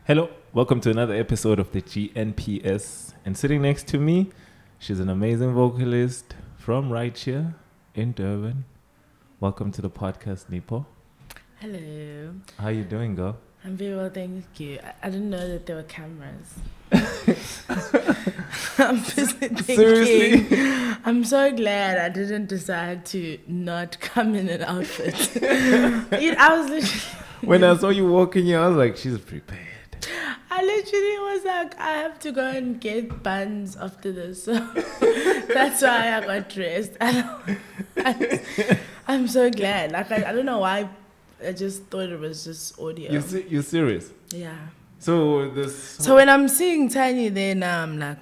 Hello, welcome to another episode of the GNPS. And sitting next to me, she's an amazing vocalist from right here in Durban. Welcome to the podcast, Nipho. Hello. How you doing, girl? I'm very well, thank you. I didn't know that there were cameras. I'm busy thinking. Seriously? I'm so glad I didn't decide to not come in an outfit. I was literally... When I saw you walking here, I was like, she's prepared. I literally was like, I have to go and get buns after this. So that's why I got dressed. I'm so glad. Like, I don't know why. I just thought it was just audio. You serious? Yeah. So when I'm seeing Tiny there now, I'm like,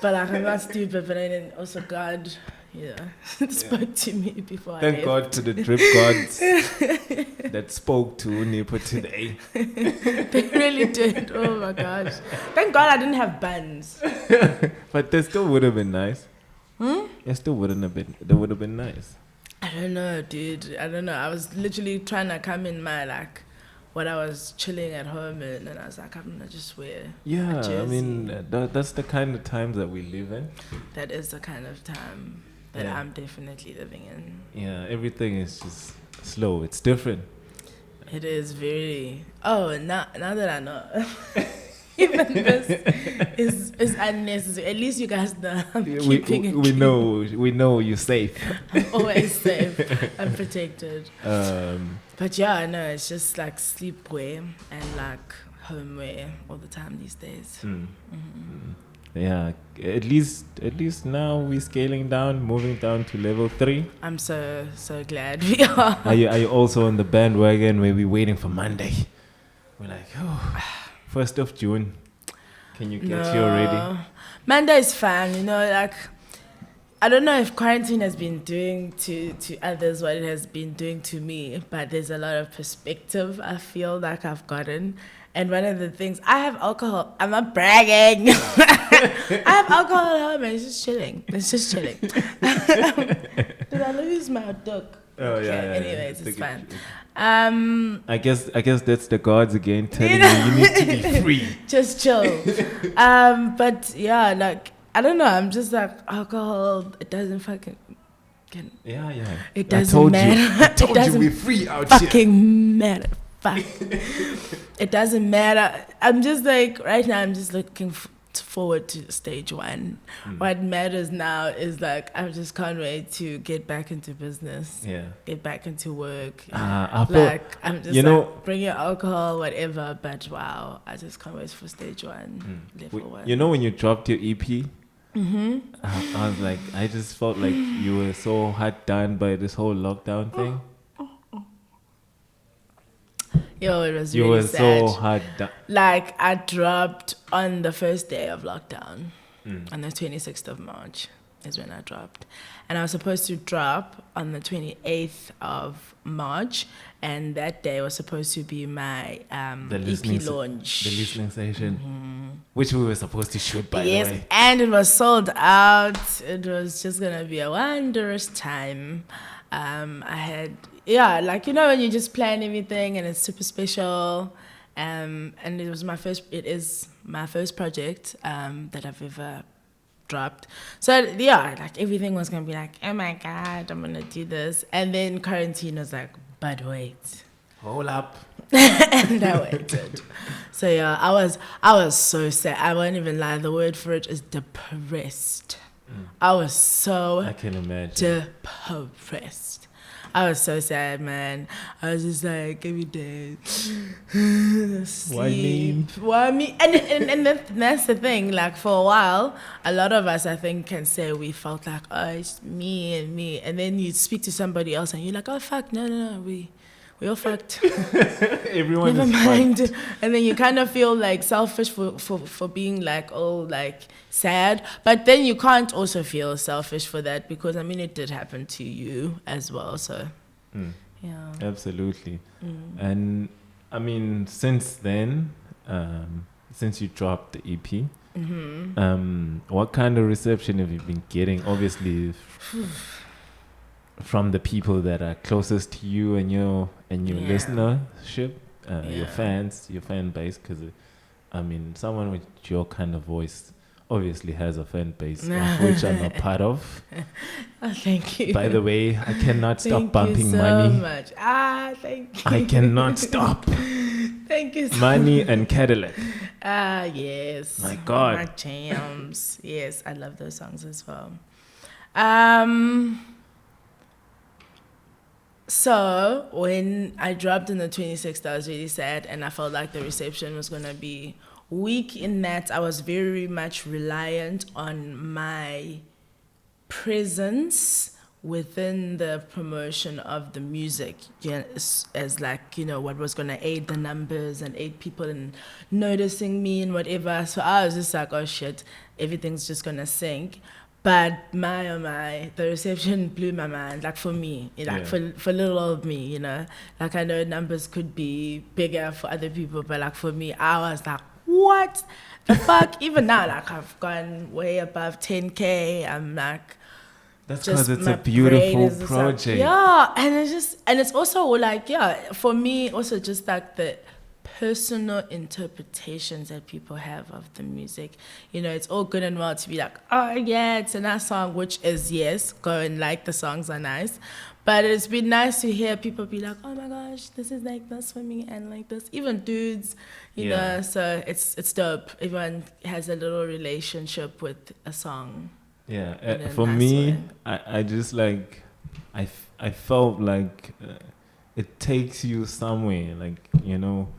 But like, I'm not stupid, but then also God, spoke to me before Thank I left. God to the drip gods that spoke to Nipho today. They really did. Oh my gosh. Thank God I didn't have buns. But they still would have been nice. It still wouldn't have been. They would have been nice. I don't know, dude. I don't know. I was literally trying to come in my, like, when I was chilling at home, and I was like, I'm going to just wear a jersey. I mean, that's the kind of times that we live in. That is the kind of time that I'm definitely living in. Yeah, everything is just slow. It's different. It is very... Oh, now that I know... Even this is unnecessary. At least you guys know I'm keeping it we clean. know you're safe. I'm always safe. I'm protected. But yeah, I know it's just like sleepwear and like homeware all the time these days. Yeah, at least now we're scaling down, moving down to level 3. I'm so glad we are. Are you also on the bandwagon where we're waiting for Monday? We're like, 1st of June. Can you get here already? Monday is fine, like, I don't know if quarantine has been doing to others what it has been doing to me, but there's a lot of perspective I feel like I've gotten. And one of the things, I have alcohol. I'm not bragging. I have alcohol at home and it's just chilling. Did I lose my duck? Oh, okay, yeah. anyways, it's fine. I guess that's the gods again telling you need to be free. Just chill. But yeah, like, I don't know. I'm just like, alcohol, it doesn't fucking... Yeah. It doesn't matter. I told you we're free out here. Fucking matter. Fuck. It doesn't matter. I'm just like, right now, I'm just looking forward to stage 1. What matters now is like, I just can't wait to get back into business. Yeah. Get back into work. I'm just bring your alcohol, whatever. But wow, I just can't wait for stage 1, level 1. You know when you dropped your EP? I was like, I just felt like you were so hard done by this whole lockdown thing. Yo, it was you really were sad. So hard done. Like, I dropped on the first day of lockdown. On the 26th of March is when I dropped. And I was supposed to drop on the 28th of March. And that day was supposed to be my EP launch. The listening session, which we were supposed to shoot, by the way. Yes, and it was sold out. It was just going to be a wondrous time. I had... Yeah, like, when you just plan everything and it's super special. And it is my first project that I've ever dropped. So, yeah, like, everything was going to be like, oh my God, I'm going to do this. And then quarantine was like, but wait. Hold up. And I waited. So, yeah, I was so sad. I won't even lie. The word for it is depressed. I was so... I can imagine. Depressed. I was so sad, man. I was just like, every day, Why me? Why me? And that's the thing. Like, for a while, a lot of us, I think, can say we felt like, oh, it's me and me. And then you speak to somebody else and you're like, oh, fuck, no, we all fucked. Everyone Never is mind. fucked. And then you kind of feel like selfish for being like, all like sad. But then you can't also feel selfish for that because, I mean, it did happen to you as well. So, yeah. Absolutely. And, I mean, since then, since you dropped the EP, what kind of reception have you been getting? Obviously... from the people that are closest to you and your listenership? your fans, your fan base, because I mean, someone with your kind of voice obviously has a fan base, which I'm a part of. Oh, thank you. By the way, I cannot stop bumping so Money. Much. Thank you. I cannot stop. Thank you so Money much. and Cadillac. Yes. My God. My jams. Yes, I love those songs as well. So when I dropped in the 26th, I was really sad, and I felt like the reception was gonna be weak in that I was very much reliant on my presence within the promotion of the music, as like, you know, what was going to aid the numbers and aid people in noticing me and whatever. So I was just like, oh shit, everything's just going to sink. But the reception blew my mind, like for me, like for little old me, you know. Like I know numbers could be bigger for other people, but like for me, I was like, what the fuck? Even now, like I've gone way above 10K. I'm like, that's because it's a beautiful project. Like, yeah, and it's also like, for me, also just like the personal interpretations that people have of the music. You know, it's all good and well to be like, oh yeah, it's a nice song, which is, yes, go and like, the songs are nice. But it's been nice to hear people be like, oh my gosh, this is like this for me, and like this. Even dudes, you know, so it's dope. Everyone has a little relationship with a song. Yeah, for me, I just like, I felt like it takes you somewhere, like, you know,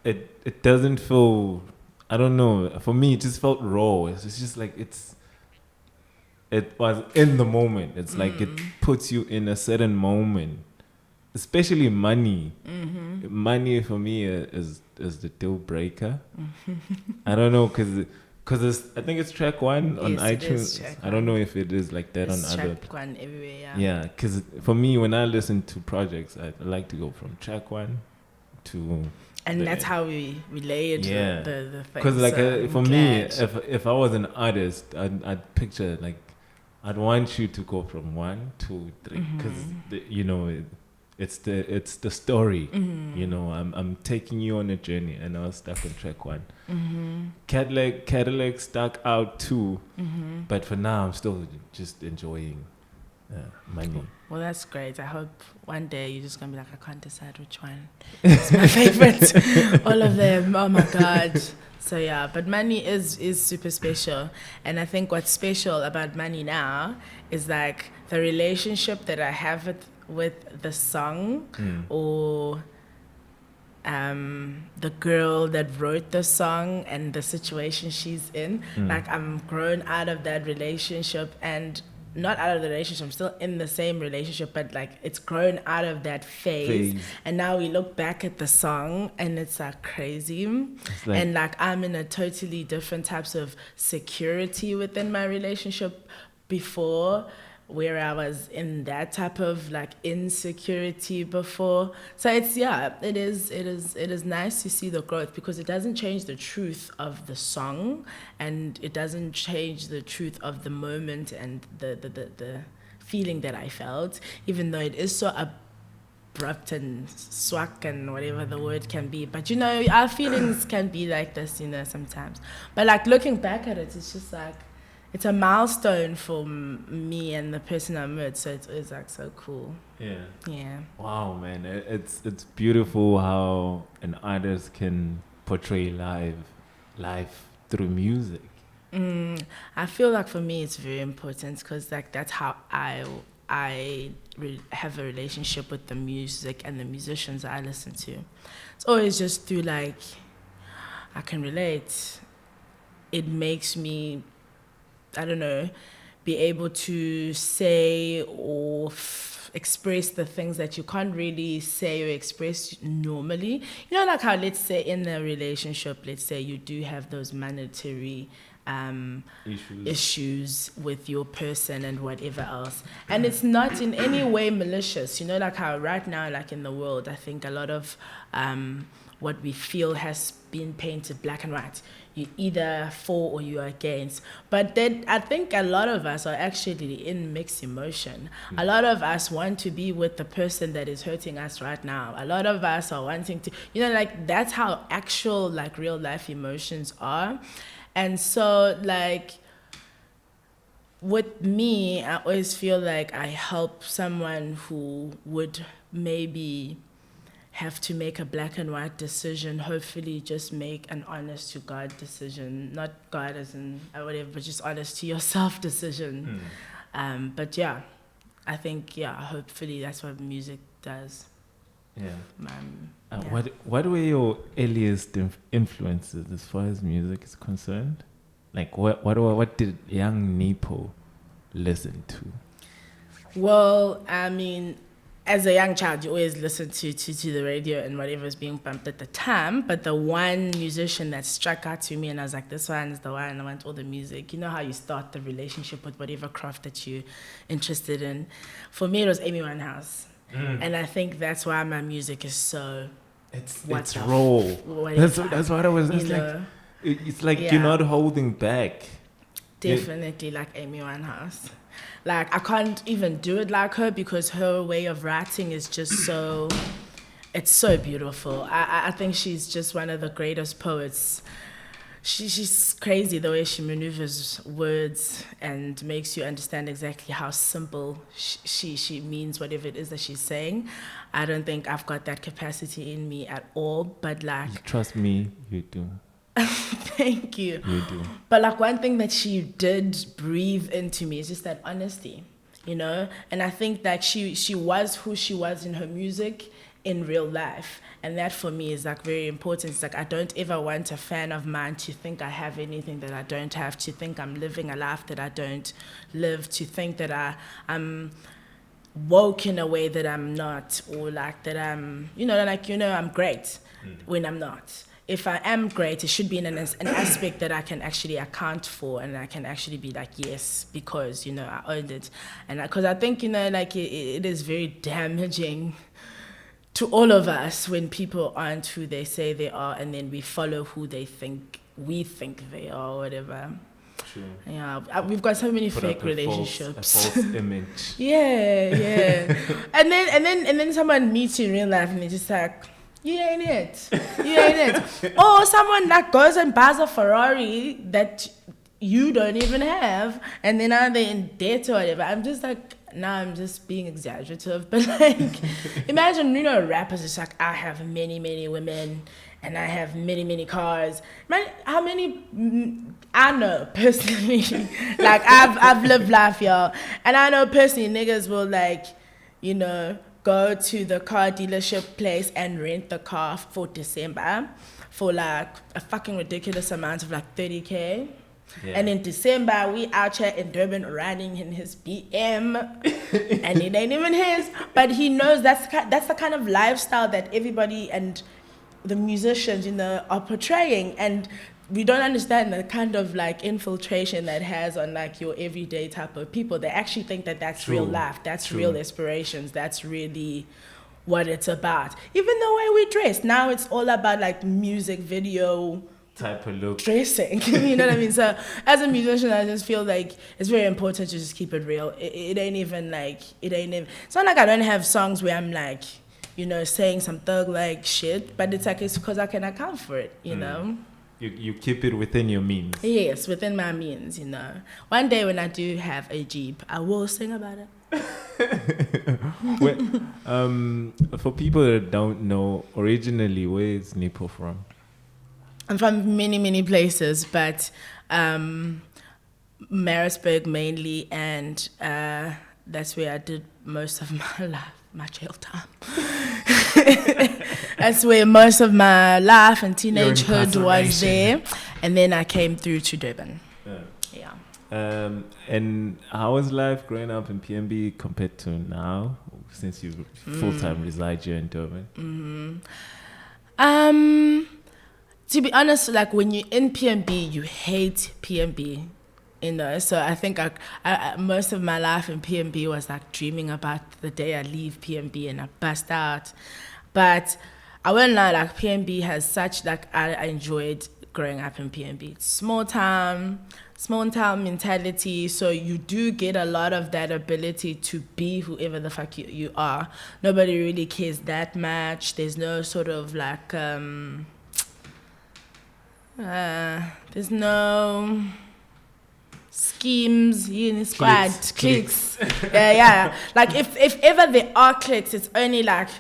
it doesn't feel, I don't know, for me it just felt raw. It's just like, it was in the moment. It's like it puts you in a certain moment, especially Money. Money for me is the deal breaker. I don't know, because I think it's track 1 on iTunes. I don't know if it is like that on other. Track 1 everywhere, Yeah, because for me, when I listen to projects, I like to go from track 1 to. And that's how we layered the thing. Because like for me, if I was an artist, I'd picture like, I'd want you to go from 1 to 3, because you know it's the story. You know, I'm taking you on a journey, and I was stuck on track 1. Cadillac stuck out too, but for now I'm still just enjoying Money. Well, that's great. I hope one day you're just gonna be like, I can't decide which one is my favorite. All of them. Oh my God. So yeah, but Money is super special, and I think what's special about Money now is like the relationship that I have with the song, or the girl that wrote the song and the situation she's in. Like I'm grown out of that relationship, and not out of the relationship, I'm still in the same relationship, but like it's grown out of that phase. And now we look back at the song and it's like crazy. It's like, and like I'm in a totally different types of security within my relationship before, where I was in that type of like insecurity before. So it's, it is nice to see the growth, because it doesn't change the truth of the song, and it doesn't change the truth of the moment and the feeling that I felt, even though it is so abrupt and swag and whatever the word can be. But you know, our feelings can be like this, you know, sometimes. But like looking back at it, it's just like, it's a milestone for me and the person I'm with, so it's like so cool. Yeah. Wow, man, it's beautiful how an artist can portray life through music. I feel like for me it's very important, because like that's how I have a relationship with the music and the musicians I listen to. It's always just through like, I can relate. It makes me, I don't know, be able to say or express the things that you can't really say or express normally. You know, like how, let's say in a relationship, let's say you do have those monetary issues with your person and whatever else. And it's not in any way malicious. You know, like how right now, like in the world, I think a lot of what we feel has been painted black and white. You're either for or you're against. But then I think a lot of us are actually in mixed emotion. A lot of us want to be with the person that is hurting us right now. A lot of us are wanting to, like that's how actual like real life emotions are. And so like with me, I always feel like I help someone who would maybe have to make a black and white decision, hopefully just make an honest to God decision, not God as in whatever, but just honest to yourself decision. But yeah, I think, hopefully that's what music does. Yeah. What were your earliest influences as far as music is concerned? Like what did young Nipho listen to? Well, I mean, as a young child, you always listen to the radio and whatever is being bumped at the time. But the one musician that struck out to me, and I was like, this one is the one, I want all the music. You know how you start the relationship with whatever craft that you're interested in. For me, it was Amy Winehouse. And I think that's why my music is so... It's raw. That's what I was like. It's like you're not holding back. Definitely like Amy Winehouse. Like, I can't even do it like her because her way of writing is just so... It's so beautiful. I think she's just one of the greatest poets. She's crazy the way she maneuvers words and makes you understand exactly how simple she means whatever it is that she's saying. I don't think I've got that capacity in me at all, but like... Trust me, you do. Thank you. You do. But like one thing that she did breathe into me is just that honesty, And I think that she was who she was in her music in real life. And that for me is like very important. It's like I don't ever want a fan of mine to think I have anything that I don't have, to think I'm living a life that I don't live, to think that I'm woke in a way that I'm not, or like that I'm, I'm great when I'm not. If I am great, it should be in an aspect that I can actually account for, and I can actually be like, yes, because, I earned it. And because I think, it is very damaging to all of us when people aren't who they say they are, and then we follow who we think they are, or whatever. True. Yeah, we've got so many fake relationships. A false image. Yeah. and then someone meets you in real life, and they're just like, You ain't it. Or someone that goes and buys a Ferrari that you don't even have, and then are they in debt or whatever. I'm just like, I'm just being exaggerative. But like, imagine, rappers, it's like, I have many, many women, and I have many, many cars. Man, how many, I know personally, like I've lived life, y'all. And I know personally niggas will like, go to the car dealership place and rent the car for December for like a fucking ridiculous amount of like 30K. Yeah. And in December, we out here in Durban riding in his BM, and it ain't even his, but he knows that's the kind of lifestyle that everybody and the musicians, are portraying. And we don't understand the kind of like infiltration that has on like your everyday type of people. They actually think that that's real life, that's real aspirations, that's really what it's about. Even the way we dress, now it's all about like music video type of look, dressing. You know what I mean? So as a musician, I just feel like it's very important to just keep it real. It ain't even like, it's not like I don't have songs where I'm like, saying some thug like shit, but it's like, it's because I can account for it, you know? You keep it within your means. Yes, within my means, One day when I do have a Jeep, I will sing about it. For people that don't know, originally, where is Nipho from? I'm from many, many places, but Maritzburg mainly, and that's where I did most of my life, my jail time. That's where most of my life and teenagehood was there. And then I came through to Durban. Yeah. And how was life growing up in PNB compared to now, since you full-time reside here in Durban? To be honest, like when you're in PNB, you hate PNB. So I think I most of my life in PNB was like dreaming about the day I leave PNB and I bust out. But I wouldn't lie, like PNB has such like I enjoyed growing up in PNB. It's small town mentality. So you do get a lot of that ability to be whoever the fuck you are. Nobody really cares that much. There's no sort of like there's no schemes, squad, cliques. yeah. Like if ever there are cliques, it's only like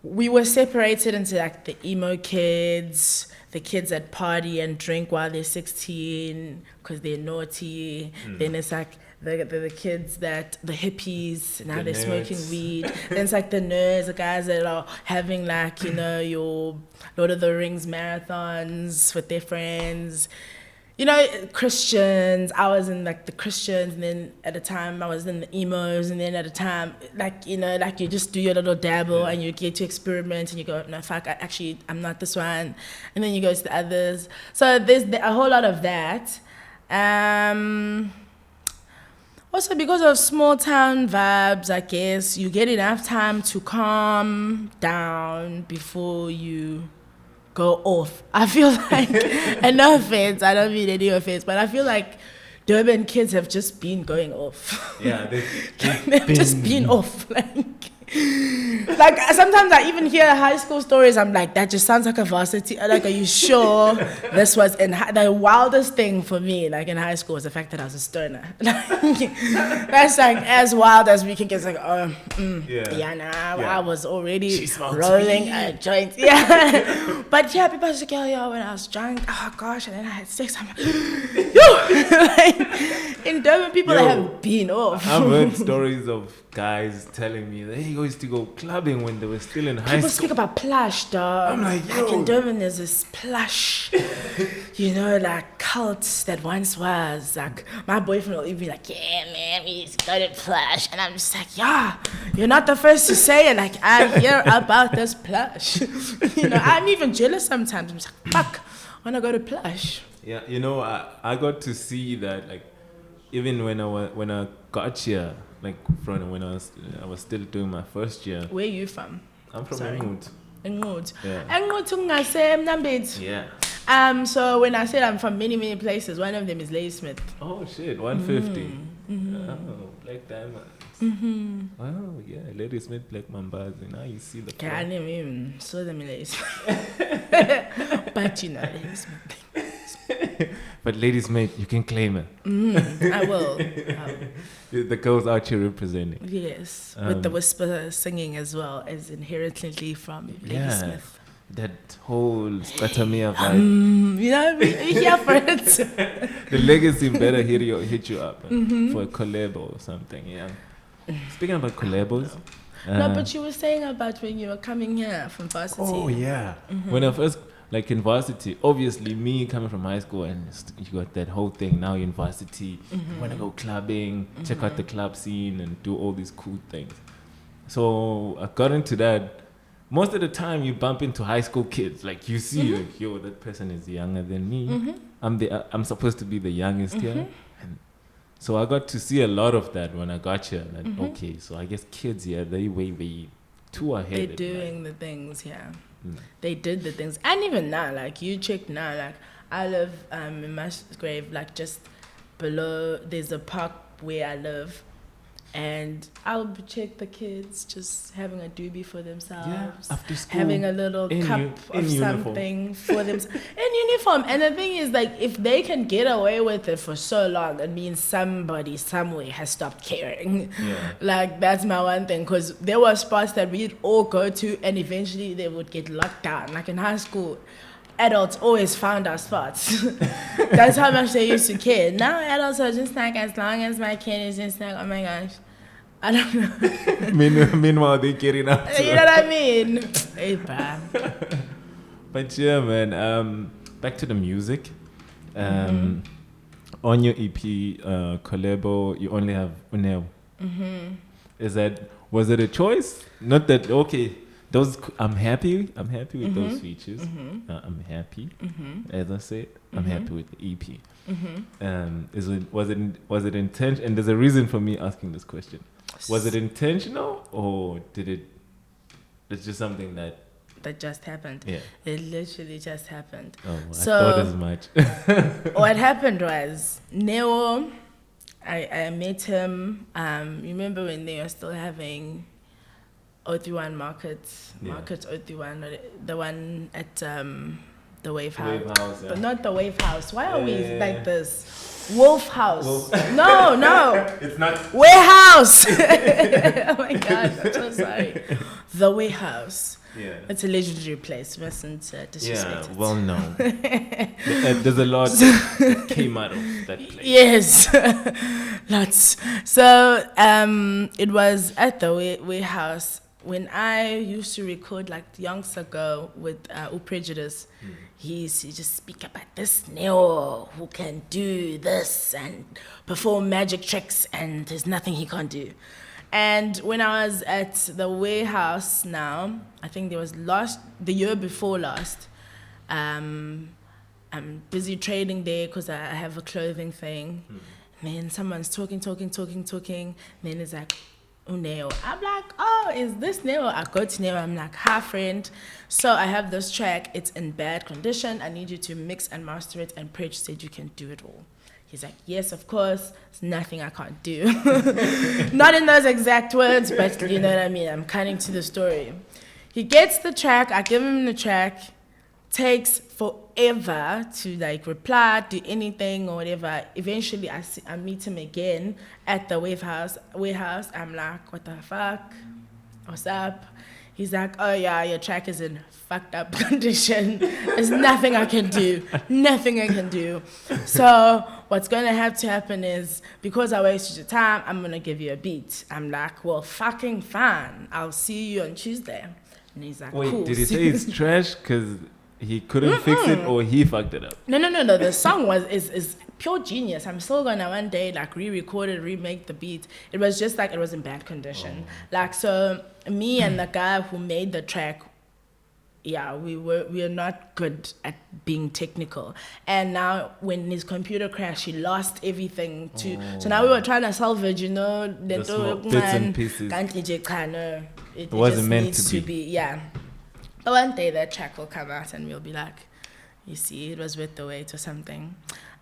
we were separated into like the emo kids, the kids that party and drink while they're 16 because they're naughty. Then it's like the kids that the hippies, now they're smoking weed. Then it's like the nerds, the guys that are having like your Lord of the Rings marathons with their friends. Christians, I was in like the Christians, and then at a time I was in the emos, and then at a time like you just do your little dabble and you get to experiment and you go, no fuck, I'm not this one, and then you go to the others. So there's a whole lot of that. Also because of small town vibes, I guess you get enough time to calm down before you go off. I feel like, and no offense, I don't mean any offense, but I feel like Durban kids have just been going off. Yeah, they've just been off. Like sometimes I even hear high school stories. I'm like, that just sounds like a varsity. Like, are you sure this was the wildest thing for me? Like in high school was the fact that I was a stoner. That's like as wild as we can get. It's like, I was already rolling a joint. Yeah, but yeah, people was like, yo, when I was drunk, oh gosh, and then I had sex. I'm like, like in Durban, people that have been off. I've heard stories of guys telling me that he used to go clubbing when they were still in high school. People speak about plush, dog. I'm like, yo. Like in Durban, there's this plush, like cult that once was. Like, my boyfriend will even be like, yeah, man, we used to go to plush. And I'm just like, yeah, you're not the first to say it. Like, I hear about this plush. I'm even jealous sometimes. I'm just like, fuck, I want to go to plush. Yeah, I got to see that, like, even when I got here, like from when I was still doing my first year. Where are you from? I'm from England. England. Yeah. England. Yeah. So when I said I'm from many, many places, one of them is Ladysmith. Oh shit, 150. Oh, Black Diamond. Oh yeah, Ladysmith, Black Mambas. Now you see the. I didn't even saw them in Ladysmith. But Ladysmith. But ladies, mate, you can claim it. I will. The girls out here representing. Yes, with the whisper singing as well as inherently from Ladysmith. That whole Spatamia vibe. We're here for it. The legacy better hit you up for a collab or something. Yeah. Speaking about collabos. No, but you were saying about when you were coming here from varsity. Oh yeah. When I first. Like in varsity, obviously me coming from high school and you got that whole thing. Now in varsity, you want to go clubbing, check out the club scene and do all these cool things. So according to that, most of the time you bump into high school kids. Like you see, like, yo, that person is younger than me. I'm supposed to be the youngest here. And so I got to see a lot of that when I got here. Like, okay, so I guess kids here, they way too ahead. They're doing the things, They did the things. And even now, like you check now, like I live in Musgrave, like just below, there's a park where I live. And I'll check the kids just having a doobie for themselves, after school, having a little cup of something for themselves in uniform. And the thing is, like, if they can get away with it for so long, it means somebody somewhere has stopped caring. Like, that's my one thing, because there were spots that we'd all go to and eventually they would get locked down. Like in high school, adults always found our spots. That's how much they used to care. Now adults are just like, as long as my kid is just like, oh my gosh, I don't know. Meanwhile, they're getting up. You know what I mean? Hey, bam. But yeah, man. Back to the music. On your EP, Collabo, you only have Uneo. Was it a choice? Not that, okay. I'm happy with those features. I'm happy, as I said. I'm happy with the EP. Was it intentional? And there's a reason for me asking this question. Was it intentional, or it's just something that that just happened. Yeah. It literally just happened. Oh, I So thought as much. what happened was Neo, I met him. You remember when they were still having O31 Market 031, the one at the Wave House. Wave House, yeah. But not the Wave House. Why are we like this? Wolf House. No. It's not. Warehouse. Oh my God, I'm so sorry. The Warehouse. Yeah. It's a legendary place. Mustn't disrespect it. Well, no. There's a lot that came out of that place. Yes, lots. So it was at the Warehouse when I used to record like yonks ago with Prejudice. He used to just speak about this Neo who can do this and perform magic tricks, and there's nothing he can't do. And when I was at the Warehouse now, I think there was the year before last, I'm busy trading there because I have a clothing thing. And then someone's talking. And then it's like, oh, Neo. I'm like, oh, is this Neo? I go to Neo. I'm like, hi, friend. So I have this track. It's in bad condition. I need you to mix and master it. And Preach said you can do it all. He's like, yes, of course. There's nothing I can't do. Not in those exact words, but you know what I mean. I'm cutting to the story. He gets the track. I give him the track. Takes forever to like reply, do anything or whatever. Eventually, I meet him again at the warehouse. I'm like, what the fuck? What's up? He's like, oh yeah, your track is in fucked up condition. There's nothing I can do. So what's going to have to happen is, because I wasted your time, I'm going to give you a beat. I'm like, well, fucking fine. I'll see you on Tuesday. And he's like, wait, cool. Did he say it's trash because he couldn't fix it, or he fucked it up? No. The song is pure genius. I'm still gonna one day like re-record it, remake the beat. It was just like it was in bad condition. Like, so me and the guy who made the track, yeah, we are not good at being technical. And now when his computer crashed, he lost everything too. So now we were trying to salvage, the small bits and pieces. It wasn't just meant needs to be. Yeah. But one day that track will come out and we'll be like, you see, it was worth the wait or something.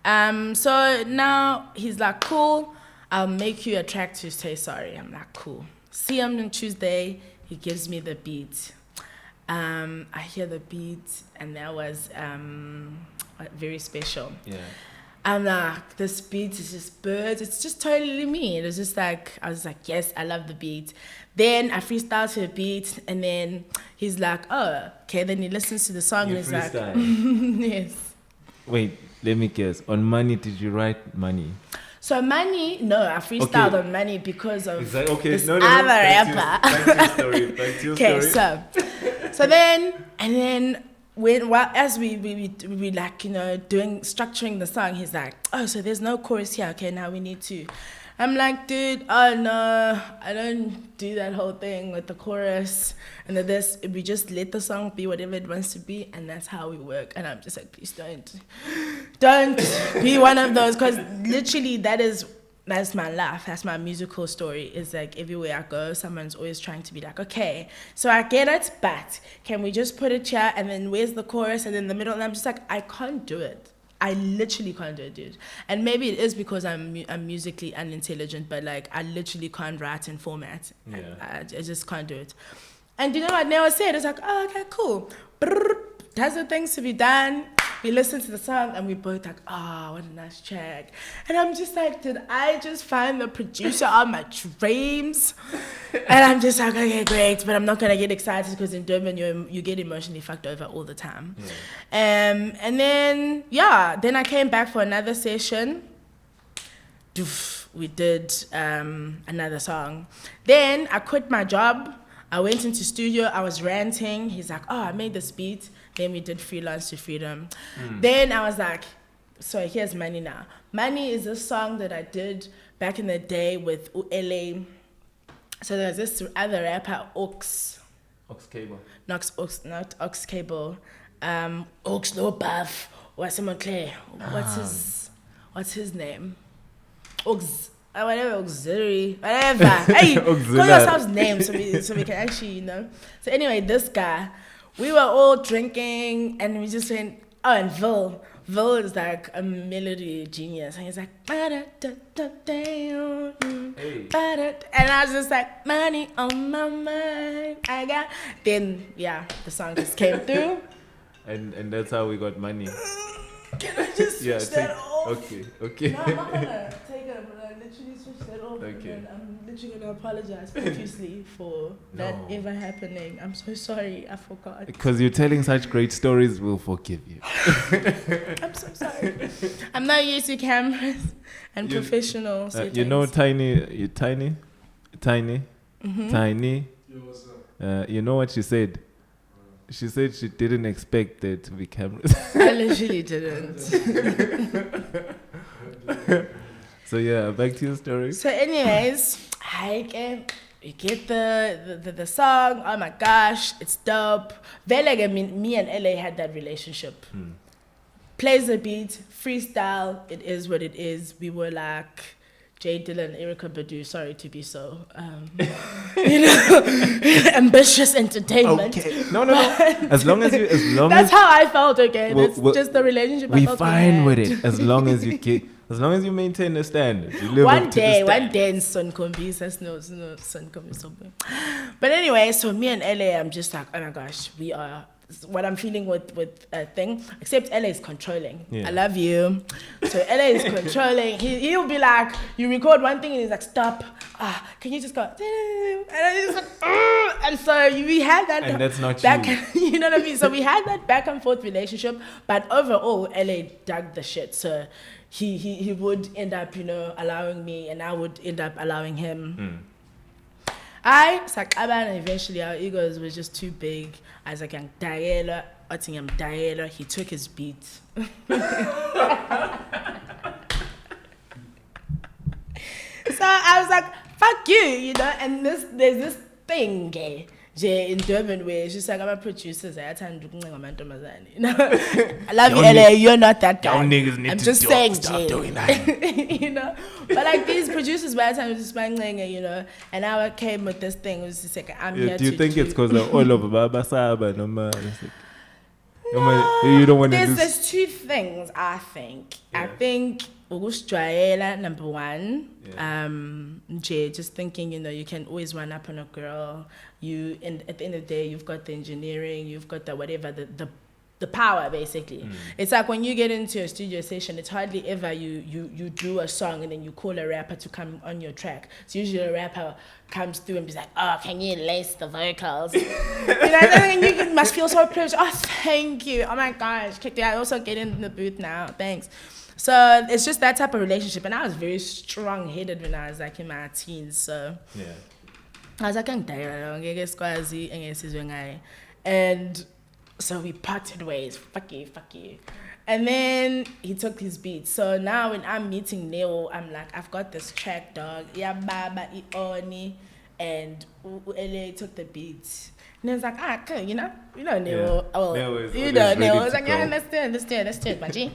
So now he's like, cool, I'll make you a track to say sorry. I'm like, cool. See him on Tuesday. He gives me the beat. I hear the beat, and that was very special. Yeah. I'm like, this beat is just birds. It's just totally me. It was just like, I was like, yes, I love the beat. Then I freestyle to the beat, and then he's like, oh, okay. Then he listens to the song, and he's like, yes. Wait, let me guess. On Money, did you write Money? So Money, no, I freestyled on Money because of this other rapper. Back to your story. So then, and then as we like, doing structuring the song, he's like, oh, so there's no chorus here. Okay, now we need to. I'm like, dude, oh no, I don't do that whole thing with the chorus and this. We just let the song be whatever it wants to be, and that's how we work. And I'm just like, please don't be one of those, because literally that's my life. That's my musical story. It's like everywhere I go, someone's always trying to be like, okay, so I get it, but can we just put it here, and then where's the chorus, and then the middle? And I'm just like, I can't do it. I literally can't do it, dude. And maybe it is because I'm musically unintelligent, but like I literally can't write in format. Yeah. I just can't do it. And you know what Neo said? It's like, oh, okay, cool. Does the things to be done. We listen to the song and we both like, oh, what a nice track. And I'm just like, did I just find the producer of my dreams? And I'm just like, okay, great. But I'm not going to get excited because in Durban, you get emotionally fucked over all the time. Yeah. And then, then I came back for another session. We did another song. Then I quit my job. I went into studio. I was ranting. He's like, oh, I made this beat. Then we did Freelance to Freedom. Then I was like, so here's Money now. Money is a song that I did back in the day with LA. So there's this other rapper, Ox Cable. Not Ox Cable. Ox No Buff. What's his name? Ox. Whatever, auxiliary, whatever. Hey, call yourselves names so we can actually, So anyway, this guy, we were all drinking and we just went, oh, and Ghel is like a melody genius. And he's like, hey. And I was just like, money on my mind. Then, yeah, the song just came through. And that's how we got money. Can I just switch that off? Okay. No, I'm not gonna take it, but I literally switched that off. Okay. And I'm literally gonna apologize profusely for that ever happening. I'm so sorry, I forgot. Because you're telling such great stories, we'll forgive you. I'm so sorry. I'm not used to cameras and professional settings. You know, Tiny. Mm-hmm. Tiny. Yo, what's up? You know what she said? She said she didn't expect there to be cameras. I literally didn't. So yeah, back to your story. So anyways, you get the song. Oh my gosh, it's dope. Me and LA had that relationship. Plays the beat, freestyle. It is what it is. We were like Jay Dillon, Erykah Badu. Sorry to be so, ambitious entertainment. Okay. No. As long as that's how I felt. Okay, that's just the relationship. We fine with it. As long as you maintain the standard. You live one day in Son Combis, no Son Combis. But anyway, so me and LA, I'm just like, oh my gosh, we are. What I'm feeling with a thing, except LA is controlling. Yeah. I love you. So LA is controlling. He'll be like, you record one thing and he's like, stop. Can you just go? And I'm just like, and so we had that. And that's not back, you. You know what I mean? So we had that back and forth relationship, but overall, LA dug the shit. So he would end up, allowing me, and I would end up allowing him. Eventually our egos were just too big. I was like, he took his beat. So I was like, fuck you, and there's this thing, in Durban where it's just like, I'm a producer, I love you, LA, you're not that guy. I'm just saying, stop doing that. But like these producers by the time just banging, and now I came with this thing, it was just like, I'm here to do you think it's because of all of Baba Saba? No, you don't want to there's two things, I think. Yeah. I think number one, just thinking, you can always run up on a girl. And at the end of the day, you've got the engineering, you've got the whatever, the power, basically. It's like when you get into a studio session, it's hardly ever you do a song and then you call a rapper to come on your track. It's usually a rapper comes through and be like, oh, can you lace the vocals? And you must feel so privileged. Oh, thank you. Oh my gosh. I also get in the booth now. Thanks. So it's just that type of relationship. And I was very strong-headed when I was like in my teens. So yeah. I was like, and so we parted ways. Fuck you. And then he took his beat. So now when I'm meeting Neo, I'm like, I've got this track, dog. Yeah, Baba, Ioni. And LA took the beat. And he's like, cool, Neo. Neo was like, yeah, let's do it, my G.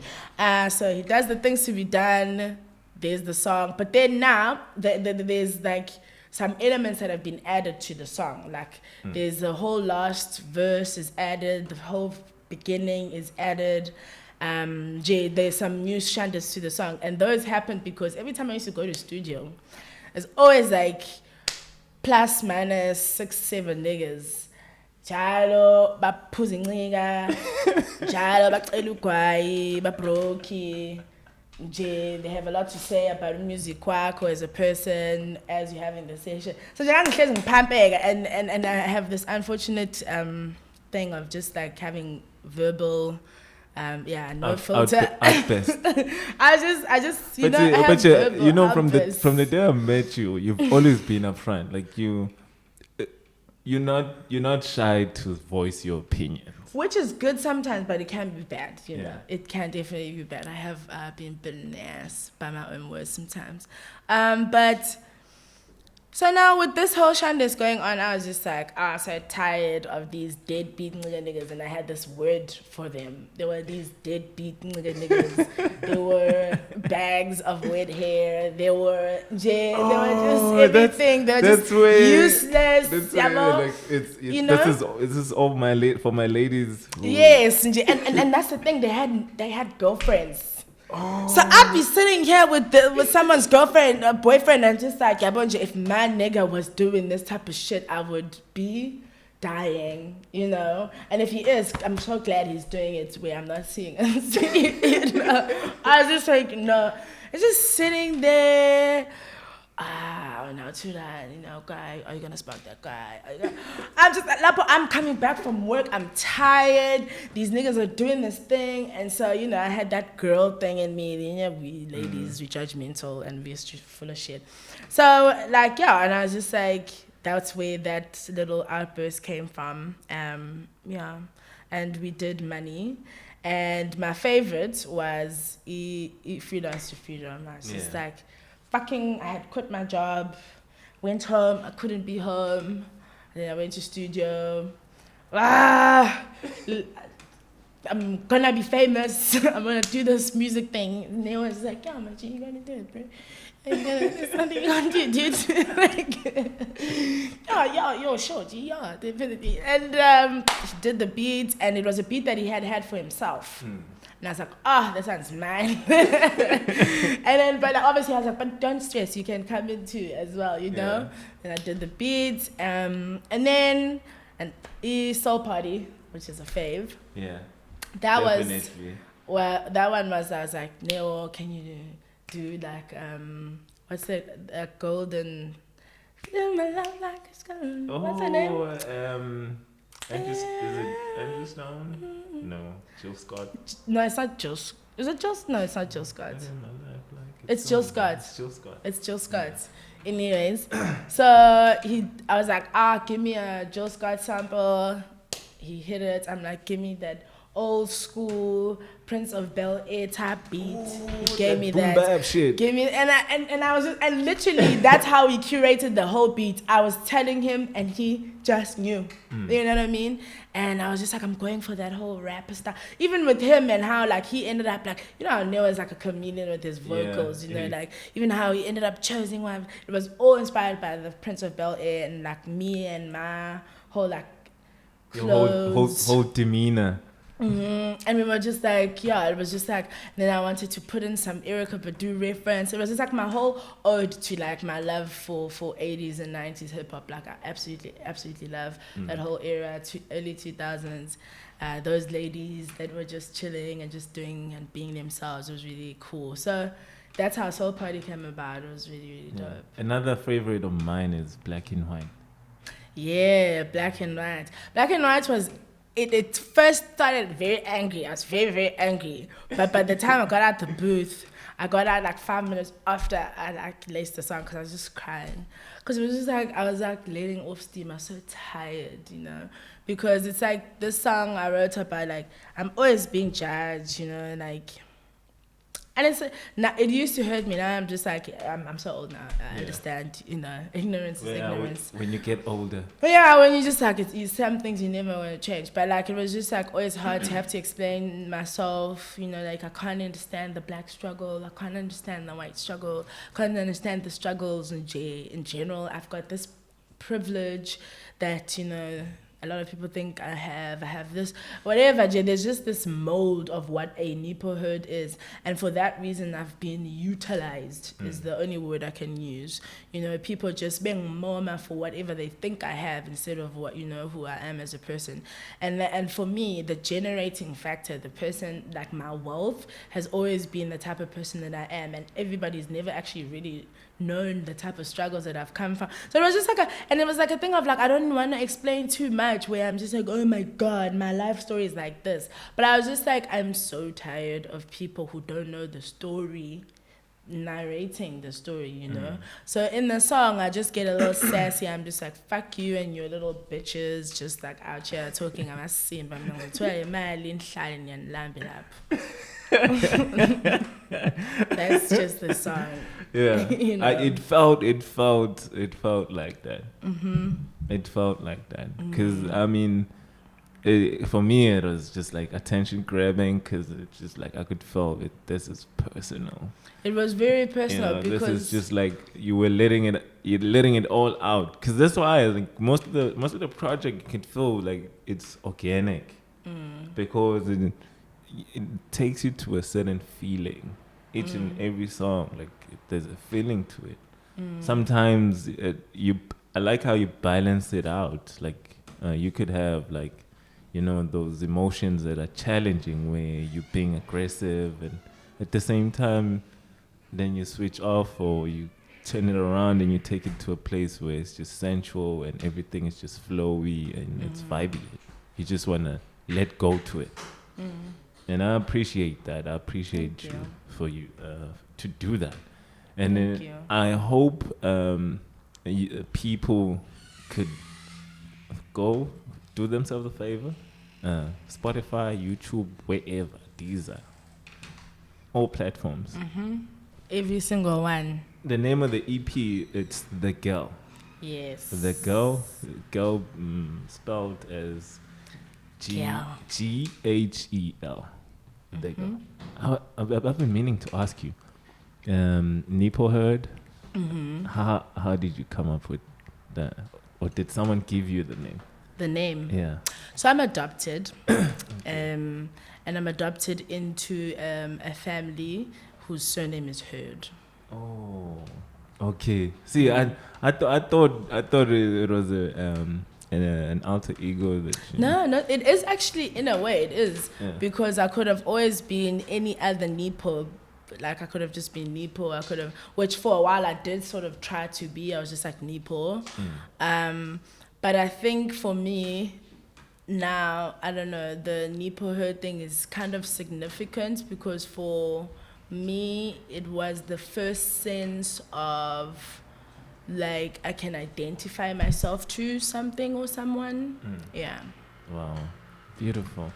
So he does the things to be done. There's the song. But then now, there's like some elements that have been added to the song. Like there's the whole last verse is added, the whole beginning is added. There's some new shandas to the song, and those happened because every time I used to go to studio, it's always like plus minus 6-7 niggas. Chalo baphuzinqika, chalo bacela ugwayi, babroki. They have a lot to say about music kwakho as a person as you're having the session. So and I have this unfortunate thing of just like having verbal no filter. Outburst. I just from the day I met you, you've always been upfront. Like you're not shy to voice your opinion. Which is good sometimes, but it can be bad, know. It can definitely be bad. I have been bitten in the ass by my own words sometimes. But So now with this whole shandas going on, I was just like, so tired of these deadbeat niggas, and I had this word for them. There were these deadbeat niggas. There were bags of wet hair. There were they were just everything. They were just useless. That's where, like, you know? This is all for my ladies. Yes, and that's the thing. They had girlfriends. Oh. So I'd be sitting here with someone's girlfriend, boyfriend, and just like, if my nigga was doing this type of shit, I would be dying, you know. And if he is, I'm so glad he's doing it where I'm not seeing him. You know? I was just like, no, it's just sitting there. No, too late, you know, guy, are you gonna spark that guy? I'm coming back from work, I'm tired, these niggas are doing this thing, and so, you know, I had that girl thing in me, you know, we ladies, we judgmental, and we're full of shit. So, like, yeah, and I was just like, that's where that little outburst came from, yeah, and we did money. And my favorite was freelance to freedom. I was just like, I had quit my job, went home, I couldn't be home, and then I went to studio. I'm gonna be famous, I'm gonna do this music thing. And they was like, yeah, man, you're gonna do it, bro. There's nothing you're gonna do, dude. Like, yo, sure, G, yeah, definitely. And he did the beat, and it was a beat that he had for himself. And I was like, that sounds mine. And then, but obviously I was like, but don't stress, you can come in too as well, you know? And I did the beats, and then Soul Party, which is a fave. Yeah. That definitely. that one was, I was like, Neo, can you do like, what's it, a golden, my love like it's gone. What's her name? Is it Andrew Stone? No, Jill Scott. No, it's not Jill. Is it Jill? No, it's not Jill Scott. It's Jill Scott. It's Jill Scott. Yeah. Anyways, so I was like, give me a Jill Scott sample. He hit it. I'm like, give me that old school Prince of Bel-Air type beat. He gave me that. Boom bap shit. Give me and I was just, and literally that's how he curated the whole beat. I was telling him and he just knew. You know what I mean? And I was just like, I'm going for that whole rapper stuff. Even with him and how like he ended up like, you know how Neo is like a chameleon with his vocals, you know, like even how he ended up choosing one. It was all inspired by the Prince of Bel-Air and like me and my whole like clothes. Whole demeanor. And we were just like, it was just like, then I wanted to put in some Erykah Badu reference. It was just like my whole ode to like my love for 80s and 90s hip hop. Like I absolutely love that whole era, early 2000s. Those ladies that were just chilling and just doing and being themselves was really cool. So that's how Soul Party came about. It was really, really dope. Another favorite of mine is Black and White. Yeah, Black and White. Black and White was... It first started very angry. I was very, very angry. But by the time I got out the booth, I got out like 5 minutes after I like laced the song because I was just crying. Because it was just like, I was like letting off steam. I was so tired, you know. Because it's like this song I wrote about like, I'm always being judged, you know, like... And it's now it used to hurt me. Now I'm just like I'm so old now. I understand, you know, ignorance is ignorance. When you get older. But yeah, when you just like it's some things you never want to change. But like it was just like always hard to have to explain myself. You know, like I can't understand the black struggle. I can't understand the white struggle. I can't understand the struggles in general. I've got this privilege that, you know, a lot of people think I have this, whatever. There's just this mold of what a Nipho Hurd is. And for that reason, I've been utilized, is the only word I can use. You know, people just being moma for whatever they think I have instead of what, you know, who I am as a person. And for me, the generating factor, the person, like my wealth, has always been the type of person that I am. And everybody's never actually really known the type of struggles that I've come from. So it was just like it was like a thing of like, I don't want to explain too much where I'm just like, oh my God, my life story is like this. But I was just like, I'm so tired of people who don't know the story narrating the story, you know. So in the song I just get a little sassy. I'm just like, fuck you and your little bitches just like out here talking. I'm saying, but I'm going to that's just the song. Yeah. You know? It felt like that. It felt like that because I mean, for me it was just like attention grabbing because it's just like I could feel it. This is personal. It was very You personal know, because this is just like you're letting it all out. Because that's why I think most of the project you can feel like it's organic because it takes you to a certain feeling. Each and every song, like there's a feeling to it. Sometimes I like how you balance it out. Like you could have like, you know, those emotions that are challenging where you're being aggressive and at the same time, then you switch off or you turn it around and you take it to a place where it's just sensual and everything is just flowy and it's vibey. You just want to let go to it. And I appreciate that. I appreciate Thank you you. for you to do that. And Thank you. I hope people could go do themselves a favor. Spotify, YouTube, wherever. These are all platforms. Every single one. The name of the EP, it's The Ghel. Yes. The Ghel spelled as Ghel. Ghel. The Ghel. I've been meaning to ask you, Nipho Hurd, how did you come up with that? Or did someone give you the name? The name. Yeah. So I'm adopted, and I'm adopted into a family whose surname is Hurd. Oh, okay. See, I thought it was an alter ego that. No, it is actually, in a way, it is. Yeah. Because I could have always been any other Nipho. Like, I could have just been Nipho. Which for a while I did sort of try to be. I was just like Nipho. But I think for me, now, I don't know, the Nipho Hurd thing is kind of significant because for me, it was the first sense of, like, I can identify myself to something or someone. Yeah. Wow, beautiful.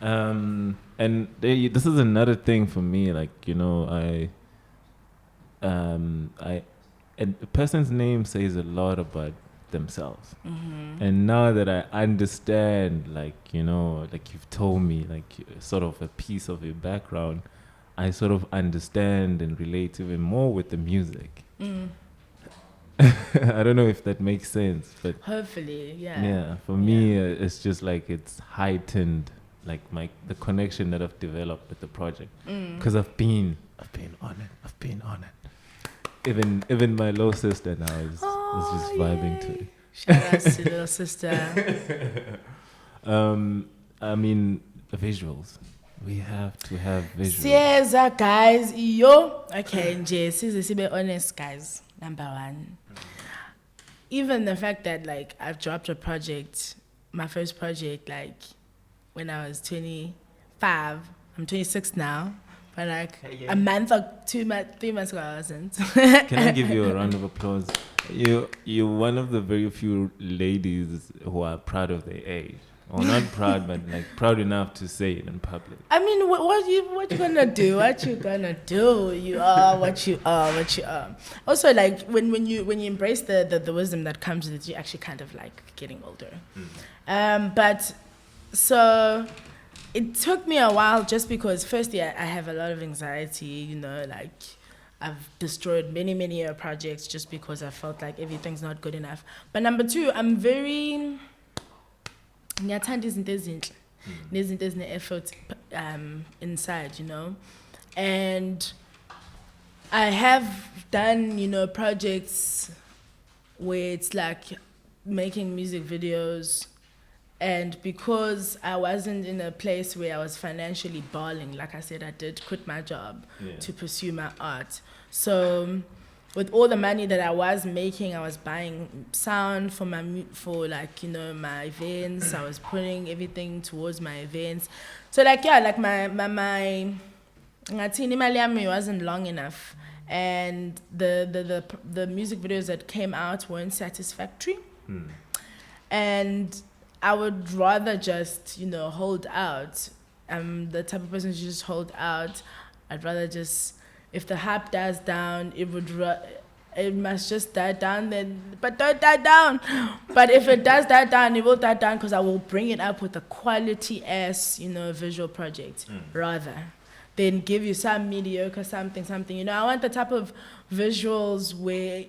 This is another thing for me. Like, you know, a person's name says a lot about themselves. And now that I understand, like, you know, like you've told me, like sort of a piece of your background, I sort of understand and relate even more with the music. I don't know if that makes sense, but Hopefully, yeah. yeah, for me, it's just like it's heightened, like the connection that I've developed with the project, because I've been on it. Even my little sister now is just vibing to it. Shout out to little sister. I mean, the visuals. We have to have visuals. Sieza, guys, yo. Okay, nje, be honest, guys. Number one. Even the fact that, like, I've dropped a project, my first project, like, when I was 25. I'm 26 now. But, like, a month or 3 months ago, I wasn't. Can I give you a round of applause? You're one of the very few ladies who are proud of their age. Or not proud, but like proud enough to say it in public. I mean, what you gonna do? What you gonna do? You are what you are. Also, like when you embrace the wisdom that comes with it, you're actually kind of like getting older. But so it took me a while just because firstly I have a lot of anxiety. You know, like I've destroyed many projects just because I felt like everything's not good enough. But number two, I'm very ngiyathanda izinto ezinhle nezinto ezine-effort inside, you know. And I have done, you know, projects where it's like making music videos, and because I wasn't in a place where I was financially balling, like I said, I did quit my job to pursue my art. So with all the money that I was making, I was buying sound for like, you know, my events. I was putting everything towards my events. So like, yeah, like my ngathini imali yami wasn't long enough, and the music videos that came out weren't satisfactory. And I would rather just, you know, hold out. I'm the type of person who just hold out. I'd rather just if the hype dies down, it must just die down then, but don't die down. But if it does die down, it will die down because I will bring it up with a quality ass, visual project rather than give you some mediocre something. I want the type of visuals where,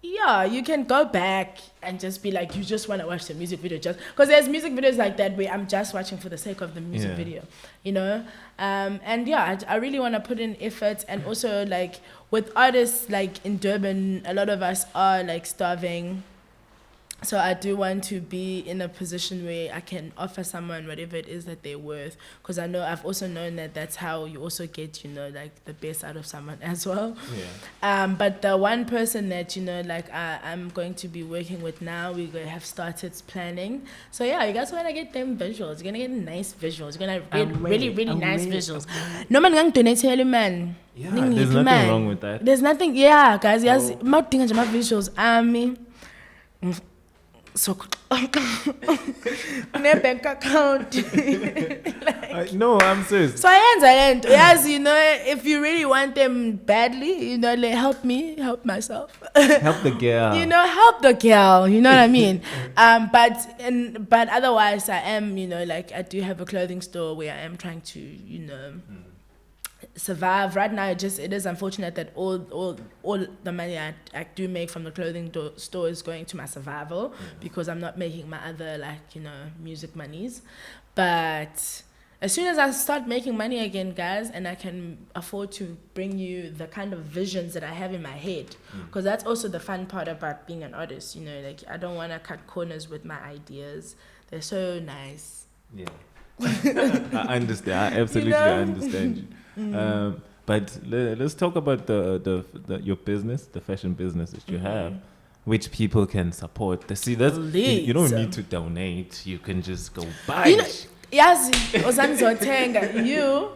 yeah, you can go back and just be like, you just want to watch the music video just because there's music videos like that where I'm just watching for the sake of the music video, and yeah, I really want to put in effort. And also, like, with artists like in Durban, a lot of us are like starving. So I do want to be in a position where I can offer someone whatever it is that they're worth. Because I know I've also known that that's how you also get, like the best out of someone as well. Yeah. But the one person that, I'm going to be working with now, we have started planning. So yeah, you guys want to get them visuals. You're going to get nice visuals. You're going to get really nice visuals. No man going to donate, man. Yeah, there's nothing wrong with that. There's nothing, yeah, guys. Yes, my visuals. So bank account. No, I'm serious. So I end. Yes, if you really want them badly, like, help me, help myself. Help the girl. Help the girl. You know what I mean? But otherwise, I am, like, I do have a clothing store where I am trying to, survive. Right now, it is unfortunate that all the money I do make from the clothing store is going to my survival because I'm not making my other, like, music monies. But as soon as I start making money again, guys, and I can afford to bring you the kind of visions that I have in my head, because that's also the fun part about being an artist, like, I don't want to cut corners with my ideas. They're so nice. Yeah. I understand. I absolutely understand you. But let's talk about your business, the fashion business that you have, which people can support. See, that's you don't need to donate. You can just go buy. Yes,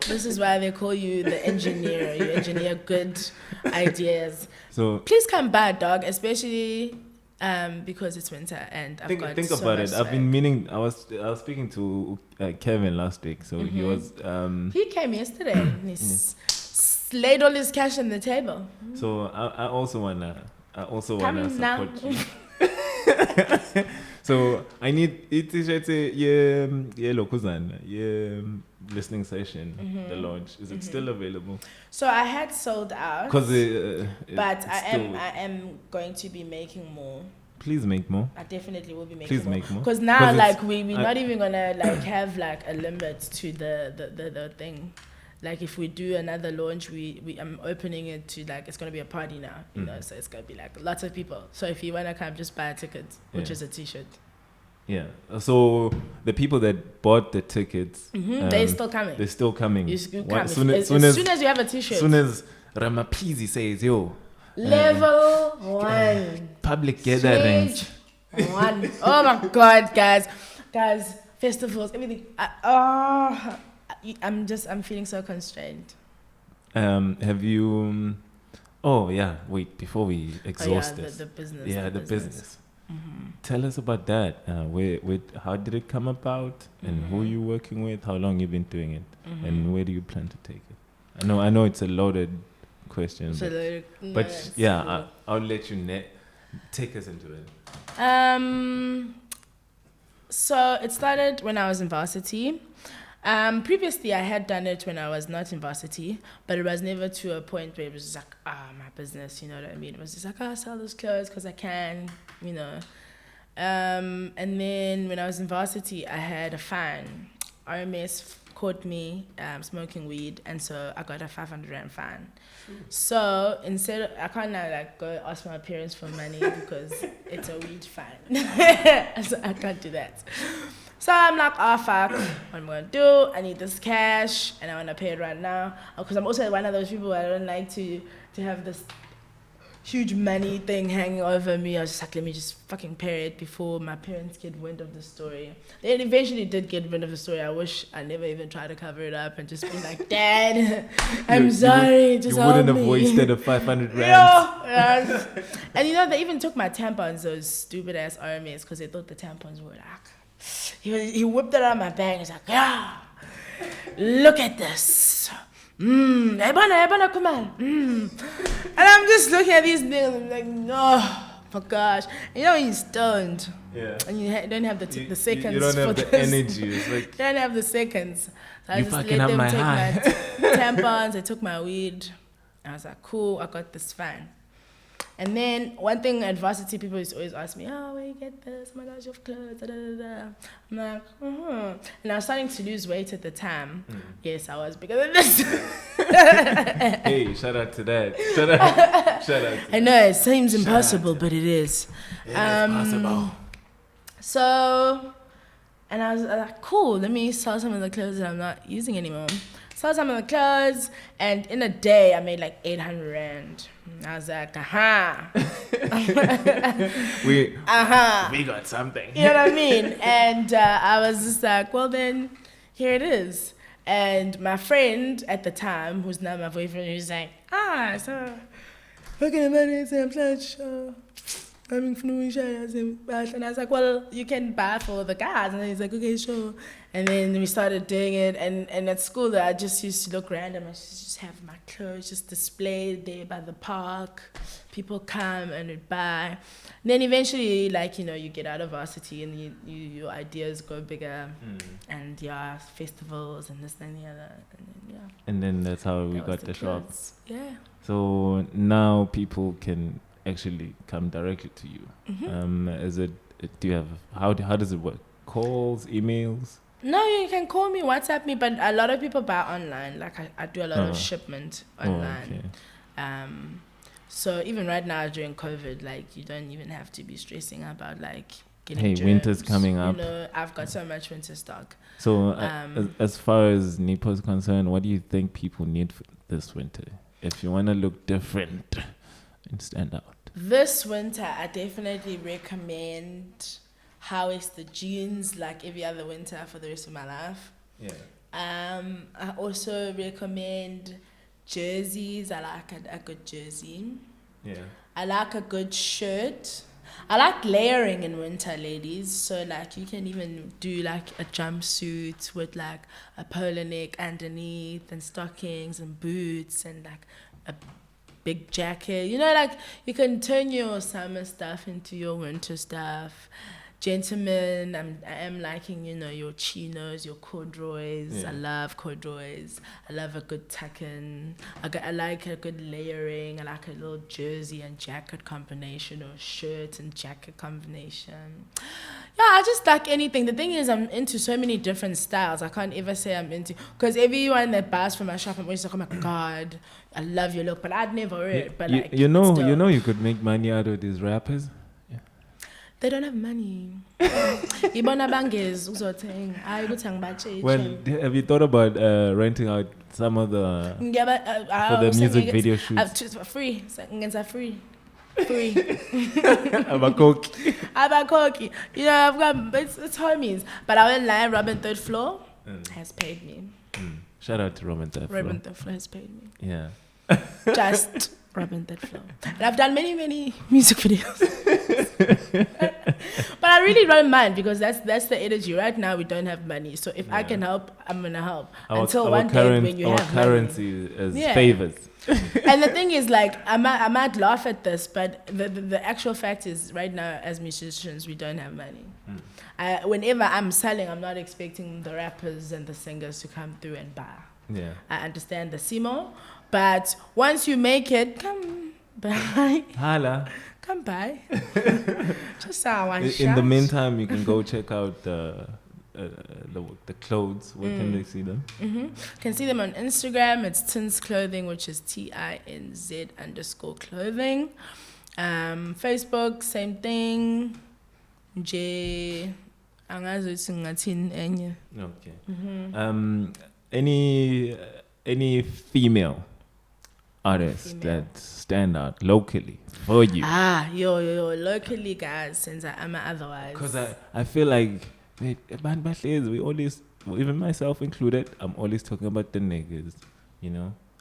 this is why they call you the engineer. You engineer good ideas. So please come by, dog, especially because it's winter and I've got think about it. I've been meaning. I was speaking to Kevin last week, so he was. He came yesterday. And he laid all his cash on the table. So I also wanna support you. So I need it. Listening session, the launch. Is it still available? So I had sold out. But I am going to be making more. Please make more. I definitely will be making more. Please make more. Because now, like, we're not even gonna like have like a limit to the thing. Like, if we do another launch, I'm opening it to, like, it's gonna be a party now, so it's gonna be like lots of people. So if you wanna come, just buy a ticket, which is a t-shirt. Yeah. So the people that bought the tickets, they're still coming. They're still coming. As soon as you have a t-shirt. As soon as Ramapizi says, yo. Level 1. Public gatherings. 1. Oh my God, guys, festivals, everything. I'm feeling so constrained. Have you? Oh yeah. Wait, before we exhaust this. The business. Yeah, the business. Tell us about that. How did it come about, and who you working with? How long you been doing it, and where do you plan to take it? I know it's a loaded question, but yeah, I'll let you take us into it. So it started when I was in varsity. Previously, I had done it when I was not in varsity, but it was never to a point where it was just like, my business, you know what I mean? It was just like, I'll sell those clothes because I can, And then when I was in varsity, I had a fine. RMS caught me smoking weed, and so I got a 500 rand fine. So instead, I can't now like go ask my parents for money because it's a weed fine. So I can't do that. So I'm like, fuck, what am I going to do? I need this cash, and I want to pay it right now. Because I'm also one of those people I don't like to have this huge money thing hanging over me. I was just like, let me just fucking pay it before my parents get wind of the story. They eventually did get wind of the story. I wish I never even tried to cover it up and just be like, Dad, I'm sorry, just help me. You wouldn't have wasted a 500 rand. Yes. And they even took my tampons, those stupid ass RMAs, because they thought the tampons were like... He whipped it out of my bag and he's like, look at this. Ebana, come on. And I'm just looking at these niggas, I'm like, no, my gosh. And you know when you're stoned, and you don't have the seconds. You don't have the energy. It's like, you don't have the seconds. So I you just fucking let up them my take high. my tampons, I took my weed. I was like, cool, I got this fine. And then one thing at varsity, people used to always ask me, oh, where you get this? Oh my gosh, you have clothes, da, da, da, da. I'm like, And I was starting to lose weight at the time. Yes, I was, because of this. Hey, shout out to that. Shout out to I know, it seems impossible, but it is. It is possible. So, and I was like, cool, let me sell some of the clothes that I'm not using anymore. Sold some of the clothes, and in a day, I made like 800 Rand. I was like, We got something. You know what I mean? And I was just like, well then, here it is. And my friend at the time, who's now my boyfriend, he was like, so, look at the money, I'm not sure. And I was like, well, you can buy for the guys. And he's like, okay, sure. And then we started doing it. And at school, I just used to look random. I just have my clothes just displayed there by the park. People come and would buy. And then eventually, you get out of varsity and your ideas go bigger. And festivals and this and the other. And then that's how we got the shop. Yeah. So now people can actually come directly to you. Do you have how does it work? Calls, emails? No, you can call me, WhatsApp me, but a lot of people buy online. Like I do a lot of shipment online. Okay. So even right now during COVID, you don't even have to be stressing about getting germs. Winter's coming up. I've got so much winter stock. So as far as Nipho is concerned, what do you think people need for this winter? If you want to look different and stand out. This winter, I definitely recommend high-waisted jeans like every other winter for the rest of my life. Yeah. I also recommend jerseys. I like a good jersey. Yeah. I like a good shirt. I like layering in winter, ladies. So you can even do a jumpsuit with a polo neck underneath and stockings and boots and a big jacket. You can turn your summer stuff into your winter stuff. Gentlemen, I am liking, your chinos, your corduroys. Yeah. I love corduroys. I love a good tuck-in. I like a good layering. I like a little jersey and jacket combination or shirt and jacket combination. Yeah, I just like anything. The thing is, I'm into so many different styles. I can't ever say I'm into... Because everyone that buys from my shop, I'm always like, oh my God, I love your look. But I'd never wear it. But you could make money out of these rappers. They don't have money. Well, have you thought about renting out some of the for the music video shoots? Free. Free. Abakoki. I've got it's homies. But I won't lie, Robin Third Floor has paid me. Shout out to Robin Third Floor. Robin Third Floor has paid me. Yeah. Just Robin Third Floor. And I've done many music videos. But I really don't mind because that's the energy. Right now we don't have money. So if I can help, I'm gonna help. Until one day when you have currency money. As favors. And the thing is, I might laugh at this, but the actual fact is right now as musicians we don't have money. Whenever I'm selling, I'm not expecting the rappers and the singers to come through and buy. Yeah. I understand the CMO, but once you make it, come by. Hala. Come by. Just in the meantime, you can go check out the clothes. Where can they see them? Can see them on Instagram. It's Tins Clothing, which is TINZ_clothing. Facebook, same thing. Okay. Any female artists that stand out locally for you? Locally, guys, since I'm otherwise. Because I feel like we always, even myself included, I'm always talking about the niggas,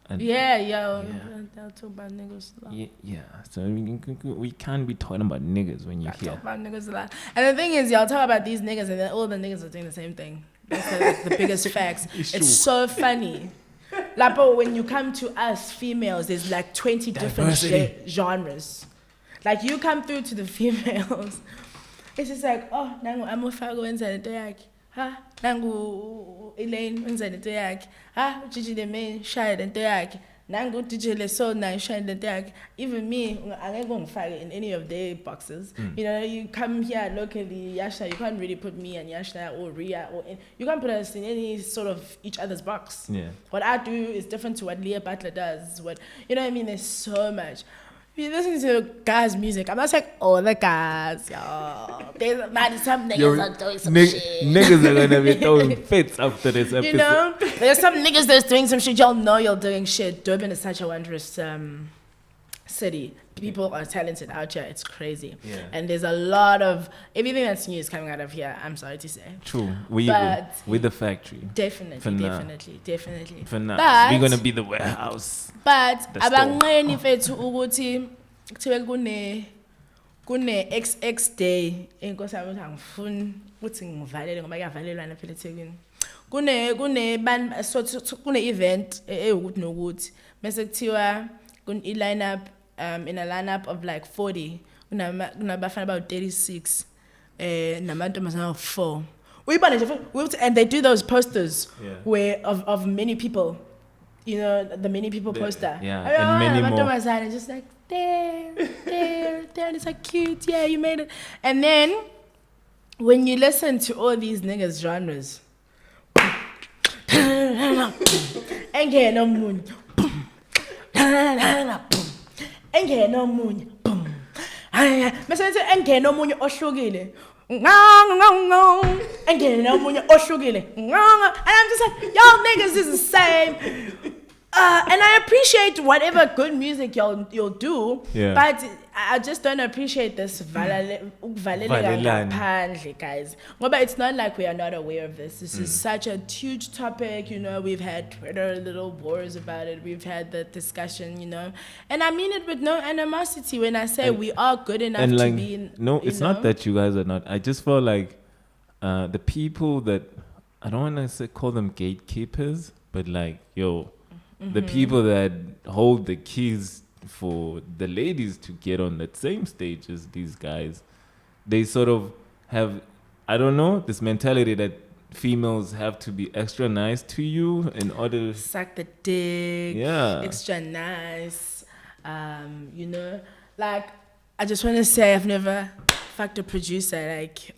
And they'll talk about niggas a lot. Yeah. So we can't be talking about niggas when you're here. Talk about niggas a lot. And the thing is, y'all talk about these niggas, and then all the niggas are doing the same thing. That's the biggest facts. It's so funny. Lapo, when you come to us females, there's like 20 different genres. Like you come through to the females, it's just like, oh, nangu Amofago wenza into yakhe. Ha, nangu Elaine wenza into yakhe. Ha, Gigi the main shaya into yakhe. Nangu DJ Leso na shaya into yakhe. Even me, I ain't going to fight in any of their boxes. You know, you come here locally, Yasha, you can't really put me and Yasha or Ria you can't put us in any sort of each other's box. Yeah. What I do is different to what Leah Butler does. What you know what I mean? There's so much. You listen to guys' music. I'm not saying all the guys, y'all. There's some niggas are doing some shit. Niggas are gonna be throwing fits after this episode. You know, there's some niggas that's doing some shit. Y'all know you're doing shit. Durban is such a wondrous city. People are talented out here. It's crazy. Yeah. And there's a lot of everything that's new is coming out of here. I'm sorry to say. True. With the factory. Definitely. For now, But we're gonna be the warehouse. But The abangeni fethu ukuthi kuthiwe kune XX day inkosi yami ukuthi angifuni ukuthi ngivalele ngoba kuyavalelwana phela eThekwini. Kune event ukuthi nokuthi bese kuthiwa i lineup in a lineup of like 40 kunabafana about 36 namantombazana 4. And they do those posters where of many people. You know, the many people poster. Yeah, and many more. Just like, there. And it's like, cute. Yeah, you made it. And then, when you listen to all these niggas' genres, engeno munye, engeno munye, mase engeno munye ohlukile. And I'm just like, y'all niggas is the same. And I appreciate whatever good music you'll do, but I just don't appreciate this valeleka guys. But it's not like we are not aware of this. This is such a huge topic, you know. We've had Twitter little wars about it. We've had the discussion, you know. And I mean it with no animosity when I say we are good enough to be in. No, it's not that you guys are not. I just feel like the people that, I don't want to call them gatekeepers, but like, the people that hold the keys for the ladies to get on that same stage as these guys, they sort of have, I don't know, this mentality that females have to be extra nice to you in order to suck the dick, extra nice, you know, like, I just want to say I've never fucked a producer, like,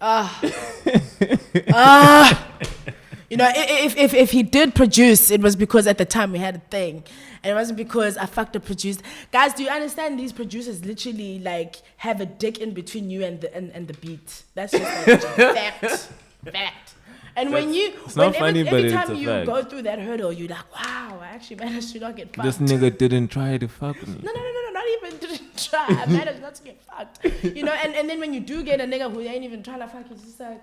you know, if he did produce, it was because at the time we had a thing. And it wasn't because I fucked a producer. Guys, do you understand these producers literally like have a dick in between you and the beat? That's just like fact. And every time you go through that hurdle, you're like, wow, I actually managed to not get fucked. This nigga didn't try to fuck me. No, not even didn't try. I managed not to get fucked. You know, and then when you do get a nigga who ain't even trying to fuck you, it's just like,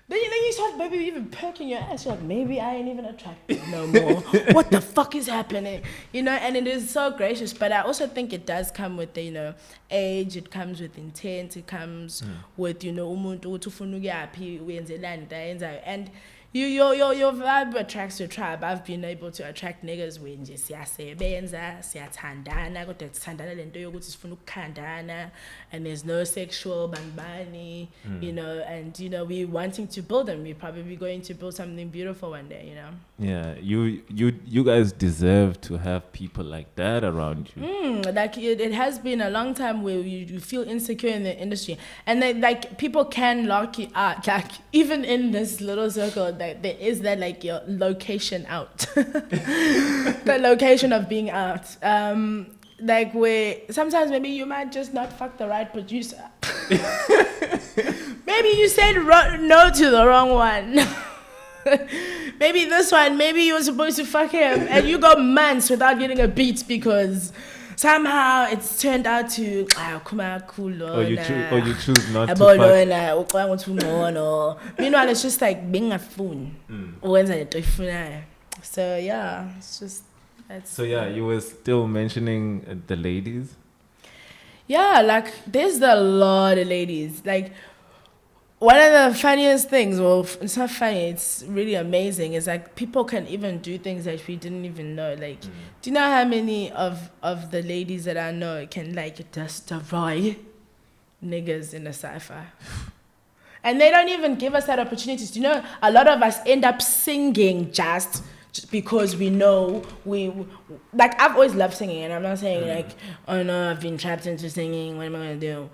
Then you start maybe even perking your ass. You're like, maybe I ain't even attractive no more. What the fuck is happening? You know, and it is so gracious. But I also think it does come with the, you know, age. It comes with intent. It comes with, you know, umuntu ufuna ukuyaphi uyenzelani dayenzayo. And your vibe attracts your tribe. I've been able to attract niggas when nje siyasebenza, siyathandana, kodwa sithandana lento yokuthi sifuna ukukhandana, and there's no sexual banbani, you know, and you know, we wanting to build them. We're probably going to build something beautiful one day, you know. Yeah, you guys deserve to have people like that around you. Like it has been a long time where you feel insecure in the industry, and then, like, people can lock you out, like even in this little circle. That there is that, like, your location out, the location of being out, like where sometimes maybe you might just not fuck the right producer. Maybe you said no to the wrong one. Maybe this one, maybe you were supposed to fuck him and you go months without getting a beat because somehow it's turned out to or you choose not to fuck. Meanwhile, it's just like being a fool. So yeah, it's just so yeah, you were still mentioning the ladies. Yeah, like there's a lot of ladies. Like one of the funniest things, well, it's not funny, it's really amazing, is like people can even do things that we didn't even know. Like, do you know how many of the ladies that I know can like destroy niggas in a cypher? And they don't even give us that opportunity. Do you know, a lot of us end up singing just because we know like, I've always loved singing, and I'm not saying like, oh no, I've been trapped into singing, what am I going to do?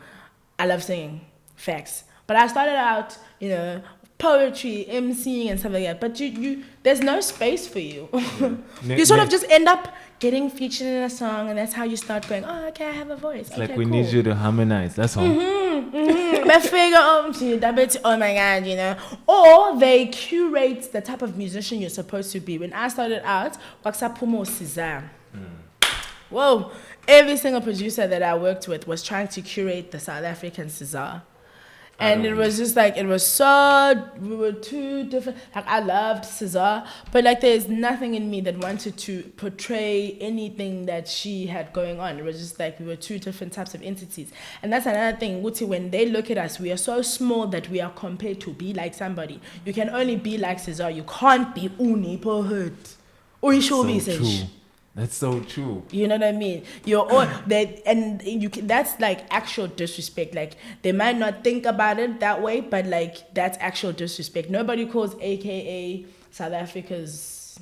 I love singing, facts. But I started out, you know, poetry, emceeing and stuff like that. But you there's no space for you. You sort of just end up getting featured in a song, and that's how you start going, oh, okay, I have a voice. It's like we need you to harmonize, that's all. They figure, oh my God, you know. Or they curate the type of musician you're supposed to be. When I started out, Waksapumo Cesar. Whoa. Every single producer that I worked with was trying to curate the South African Cesar. And it was just like, we were two different, like, I loved Cesar, but like there's nothing in me that wanted to portray anything that she had going on. It was just like we were two different types of entities. And that's another thing, Wuti, when they look at us, we are so small that we are compared to be like somebody. You can only be like Cesar, you can't be Nipho Hurd. Or you should be such. That's so true. You know what I mean? You're all that, and you can, that's like actual disrespect. Like, they might not think about it that way, but like that's actual disrespect. Nobody calls AKA South Africa's.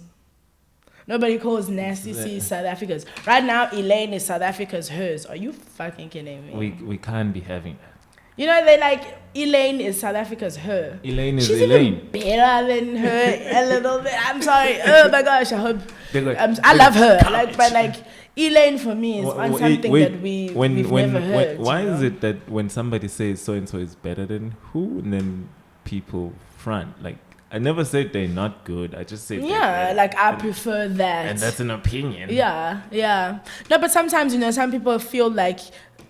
Nobody calls Nasty C South Africa's. Right now, Elaine is South Africa's hers. Are you fucking kidding me? We can't be having that. You know, they like, Elaine is South Africa's her. Elaine is She's Elaine. Even better than her a little bit. I'm sorry. Oh my gosh, I hope. I love her. Like, but like, Elaine for me is on something that we've never heard. Why is it that when somebody says so and so is better than who, and then people front? Like, I never said they're not good. I just said like I prefer that. And that's an opinion. Yeah. No, but sometimes, you know, some people feel like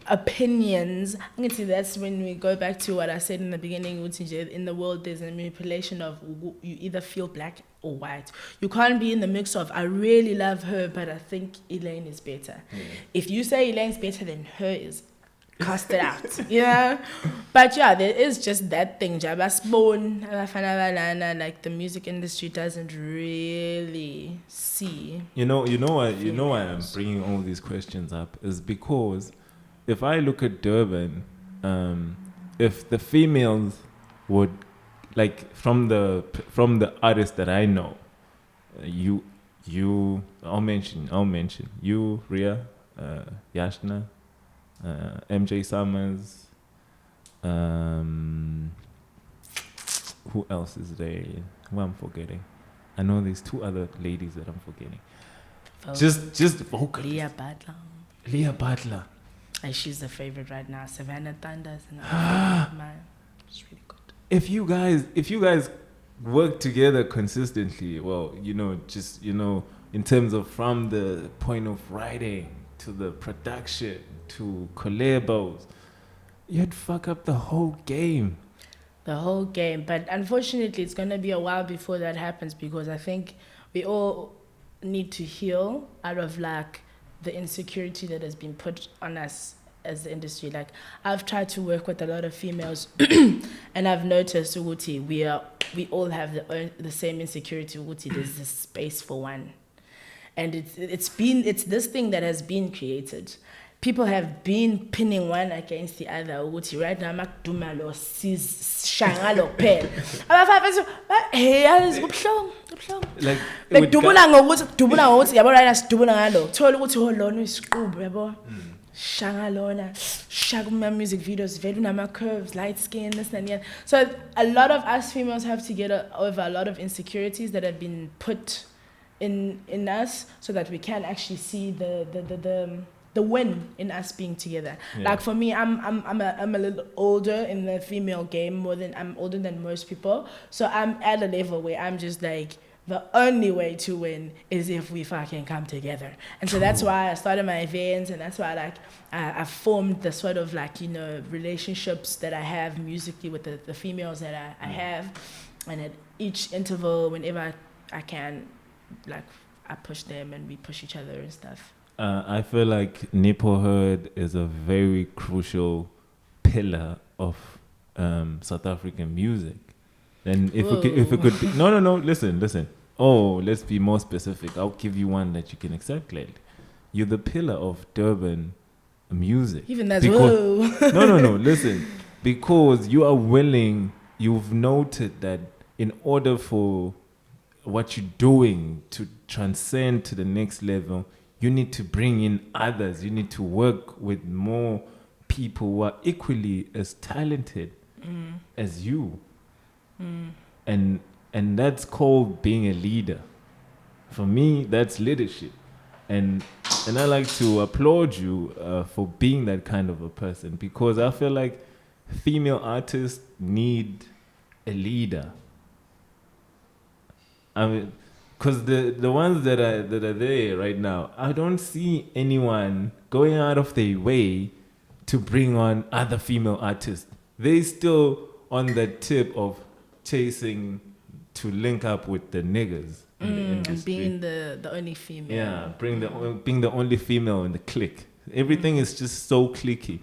opinions. I'm going to say that's when we go back to what I said in the beginning. In the world, there's a manipulation of you either feel black or white. You can't be in the mix of, I really love her, but I think Elaine is better. If you say Elaine's better than her is, cast it out. Yeah. But yeah, there is just that thing. Like, the music industry doesn't really see. You know why I'm bringing all these questions up is because if I look at Durban, if the females would, like, from the artists that I know, I'll mention you, Ria, Yashna, MJ Summers, who else is there? Who I'm forgetting? I know there's two other ladies that I'm forgetting. Just vocally. Leah Butler. And she's the favorite right now. Savannah Thunders and man, it's really good. If you guys work together consistently, well, in terms of from the point of writing to the production to collabos, you'd fuck up the whole game. The whole game. But unfortunately, it's going to be a while before that happens, because I think we all need to heal out of like the insecurity that has been put on us as the industry. Like, I've tried to work with a lot of females and I've noticed we all have the same insecurity. There's this space for one, and it's this thing that has been created. People have been pinning one against the other. Right now, Makdumalo sees Shangalo pen. Like dubula ngokuthi yabo right now dubula ngalo. Thola ukuthi holona isiqubu yabo. Shangalona, shaguma music videos, velu nama curves, light skin, this and that. So a lot of us females have to get over a lot of insecurities that have been put in us, so that we can actually see the win in us being together. Yeah. Like, for me, I'm a little older in the female game, I'm older than most people. So I'm at a level where I'm just like, the only way to win is if we fucking come together. And so that's why I started my events, and that's why I formed the sort of relationships that I have musically with the females that I have. And at each interval, whenever I can, I push them and we push each other and stuff. I feel like Nipho Hurd is a very crucial pillar of South African music. And if we could be, no, listen. Oh, let's be more specific. I'll give you one that you can accept, Ghel. You're the pillar of Durban music. Even that's whoa. No, listen. Because you are willing, you've noted that in order for what you're doing to transcend to the next level, you need to bring in others. You need to work with more people who are equally as talented as you. And that's called being a leader. For me, that's leadership. And I like to applaud you for being that kind of a person, because I feel like female artists need a leader. I mean, because the ones that are there right now, I don't see anyone going out of their way to bring on other female artists. They still on the tip of chasing to link up with the niggas in the industry. And being the only female. Yeah, being the only female in the clique. Everything is just so cliquey.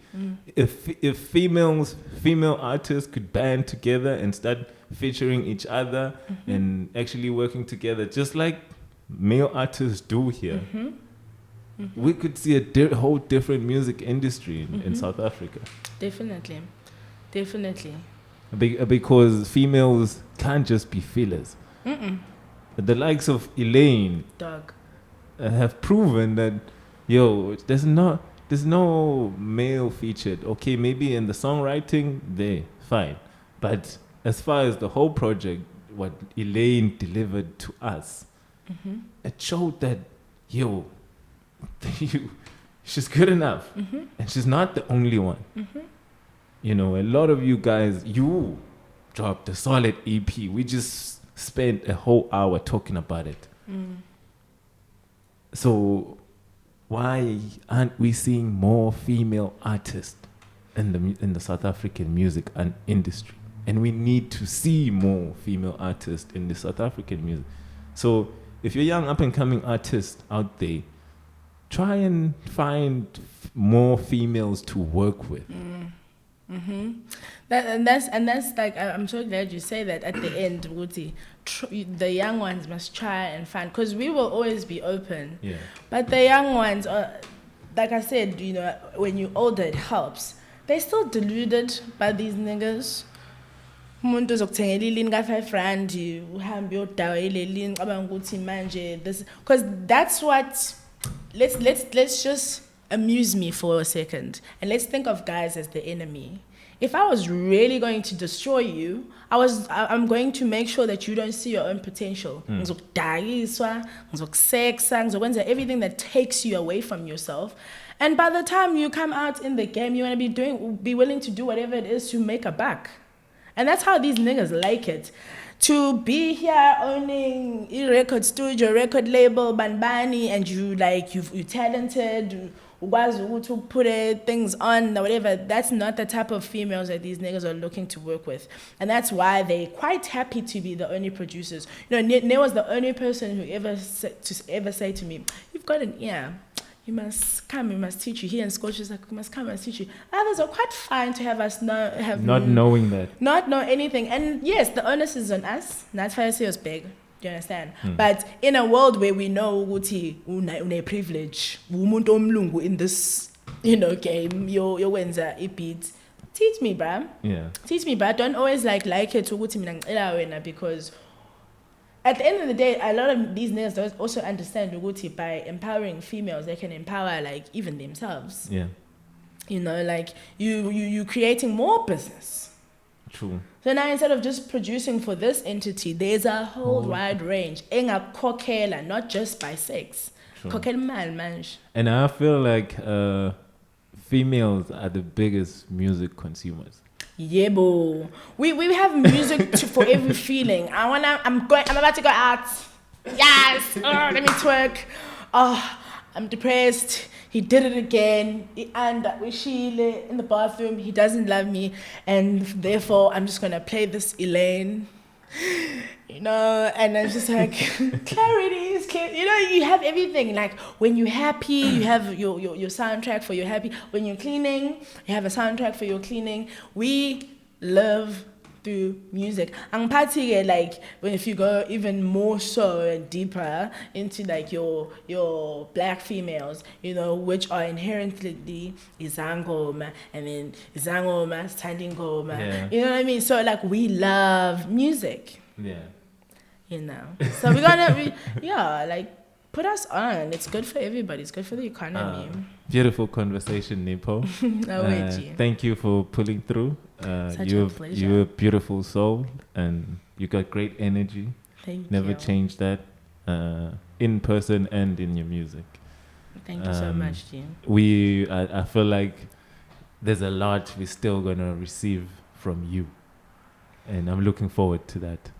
If female artists could band together and start featuring each other and actually working together, just like male artists do here, we could see a whole different music industry in South Africa. Definitely. Because females can't just be fillers. The likes of Elaine have proven that, there's no male featured. Okay, maybe in the songwriting, fine. But as far as the whole project, what Elaine delivered to us, it showed that, she's good enough. And she's not the only one. A lot of you guys, you dropped a solid EP. We just spent a whole hour talking about it. So why aren't we seeing more female artists in the South African music and industry? And we need to see more female artists in the South African music. So if you're young up-and-coming artists out there, try and find more females to work with. That's like, I'm so glad you say that at the end, Wuti. The young ones must try and find, because we will always be open. Yeah. But the young ones are, like I said, when you're older, it helps. They're still deluded by these niggas. Umuntu uzokuthengela ilini ka-R5 uhambe uyodawa ileli ngicabanga ukuthi manje this, because that's what, let's just amuse me for a second and let's think of guys as the enemy. If I was really going to destroy you, I'm going to make sure that you don't see your own potential. Ngizokudayiswa, ngizokusexa, ngizokwenza everything that takes you away from yourself. And by the time you come out in the game, you want to be willing to do whatever it is to make a buck. And that's how these niggas like it. To be here owning a record studio, record label, banbani, and you're talented, to put things on or whatever, that's not the type of females that these niggas are looking to work with. And that's why they're quite happy to be the only producers. Ne was the only person who ever say to me, you've got an ear. You must come, we must teach you. Here in Scotch is like, we must come and teach you. Others are quite fine to have us not knowing that. Not know anything. And yes, the onus is on us. That's why I say it's big. Do you understand? But in a world where we know ukuthi une privilege, umuntu omlungu in this, game, yo wenza beat. Teach me, bruh. Yeah. Teach me, bruh. Don't always like it ukuthi mina ngicela wena, because at the end of the day, a lot of these niggas don't also understand ukuthi by empowering females, they can empower even themselves. Yeah. You creating more business. True. So now instead of just producing for this entity, there's a whole wide range. Enga not just by sex. And I feel like females are the biggest music consumers. Yeah, boo. We have music for every feeling. I'm about to go out. Yes. Let me twerk. I'm depressed. He did it again. And with Sheila in the bathroom. He doesn't love me. And therefore, I'm just going to play this Elaine. And I'm just like, clarity is clear. You have everything. Like, when you're happy, you have your soundtrack for your happy. When you're cleaning, you have a soundtrack for your cleaning. We live through music. And particularly like when if you go even more so and deeper into like your black females, you know, which are inherently izangoma and then izangoma standing goma. Yeah. You know what I mean? So like we love music. Yeah. You know. So we're gonna like put us on. It's good for everybody. It's good for the economy. Beautiful conversation, Nipho. Thank you for pulling through. Such a pleasure. You're a beautiful soul and you got great energy. Thank you. Never change that in person and in your music. Thank you so much, Jim. I feel like there's a lot we're still going to receive from you. And I'm looking forward to that.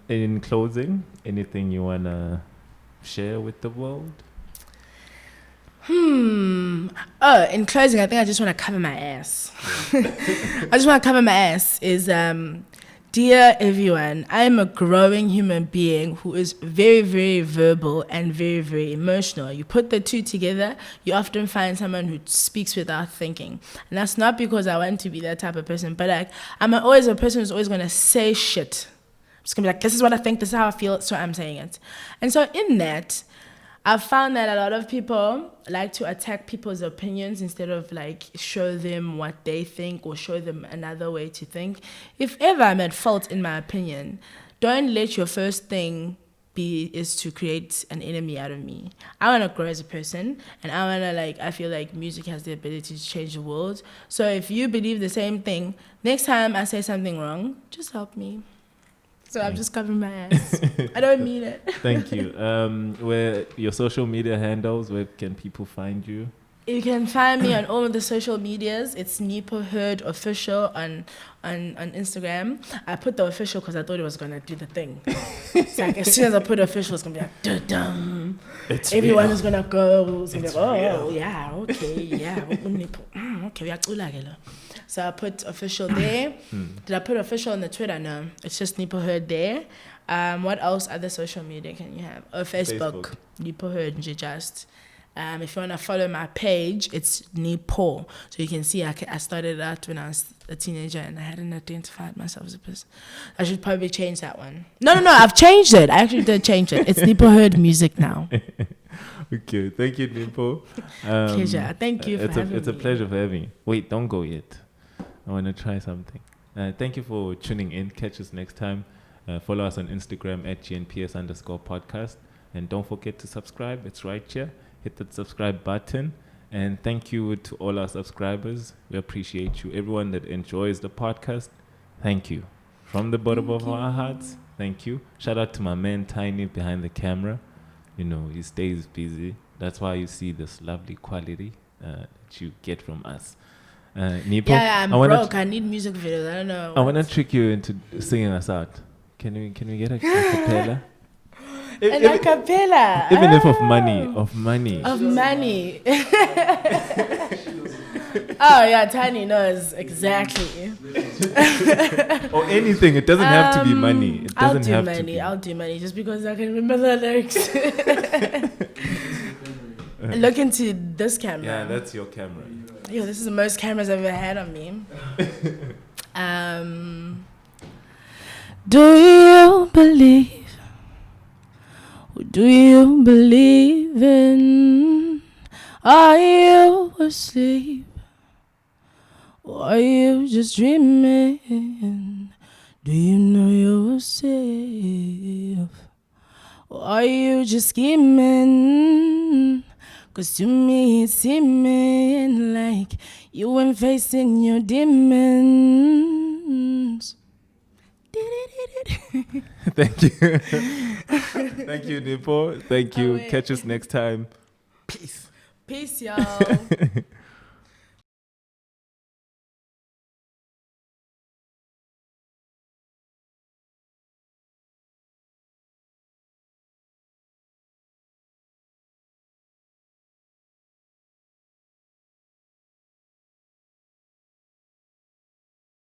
In closing, anything you want to share with the world? In closing, I think I just want to cover my ass. I just want to cover my ass is, dear everyone, I am a growing human being who is very, very verbal and very, very emotional. You put the two together, you often find someone who speaks without thinking. And that's not because I want to be that type of person, but like, I'm always a person who's always going to say shit. I'm just going to be like, this is what I think, this is how I feel, so I'm saying it. And so in that, I've found that a lot of people like to attack people's opinions instead of like show them what they think or show them another way to think. If ever I'm at fault in my opinion, don't let your first thing is to create an enemy out of me. I want to grow as a person and I feel like music has the ability to change the world. So if you believe the same thing, next time I say something wrong, just help me. So I'm just covering my ass. I don't mean it. Thank you. Where your social media handles, where can people find you? You can find me on all of the social medias. It's Nipho Hurd Official on Instagram. I put the official because I thought it was going to do the thing. It's like as soon as I put official, it's going to be like, dum. Everyone is going to go. It's going to be like, oh, yeah, okay, yeah. Okay, we are cool. So I put official there. Did I put official on the Twitter? No. It's just Nipho Hurd there. What else? Other social media can you have? Oh, Facebook. Nipho Hurd, just. If you want to follow my page, it's Nipho. So you can see I started out when I was a teenager and I hadn't identified myself as a person. I should probably change that one. No, I've changed it. I actually did change it. It's Nipho Hurd Music now. Okay, thank you, Nipho. Pleasure. Thank you for having me. It's a pleasure for having you. Wait, don't go yet. I want to try something. Thank you for tuning in. Catch us next time. Follow us on Instagram at GNPS_podcast. And don't forget to subscribe. It's right here. Hit that subscribe button. And thank you to all our subscribers. We appreciate you. Everyone that enjoys the podcast, thank you. From the bottom of our hearts, thank you. Shout out to my man Tiny behind the camera. You know, he stays busy. That's why you see this lovely quality that you get from us. Nipho, I'm broke. I need music videos. I don't know. I want to trick you into singing us out. Can we get a cappella? A cappella. Even if of money. Oh yeah, Tiny knows exactly. Or anything. It doesn't have to be money. It doesn't have to be. I'll do money just because I can remember the lyrics. Look into this camera. Yeah, that's your camera. Yo, this is the most cameras I've ever had on me. Do you believe? Do you believe in? Are you asleep? Or are you just dreaming? Do you know you're safe? Or are you just scheming? 'Cause to me it's seeming like you ain't facing your demons. Thank you. Thank you, Nipho. Thank you. Catch us next time. Peace. Peace, y'all.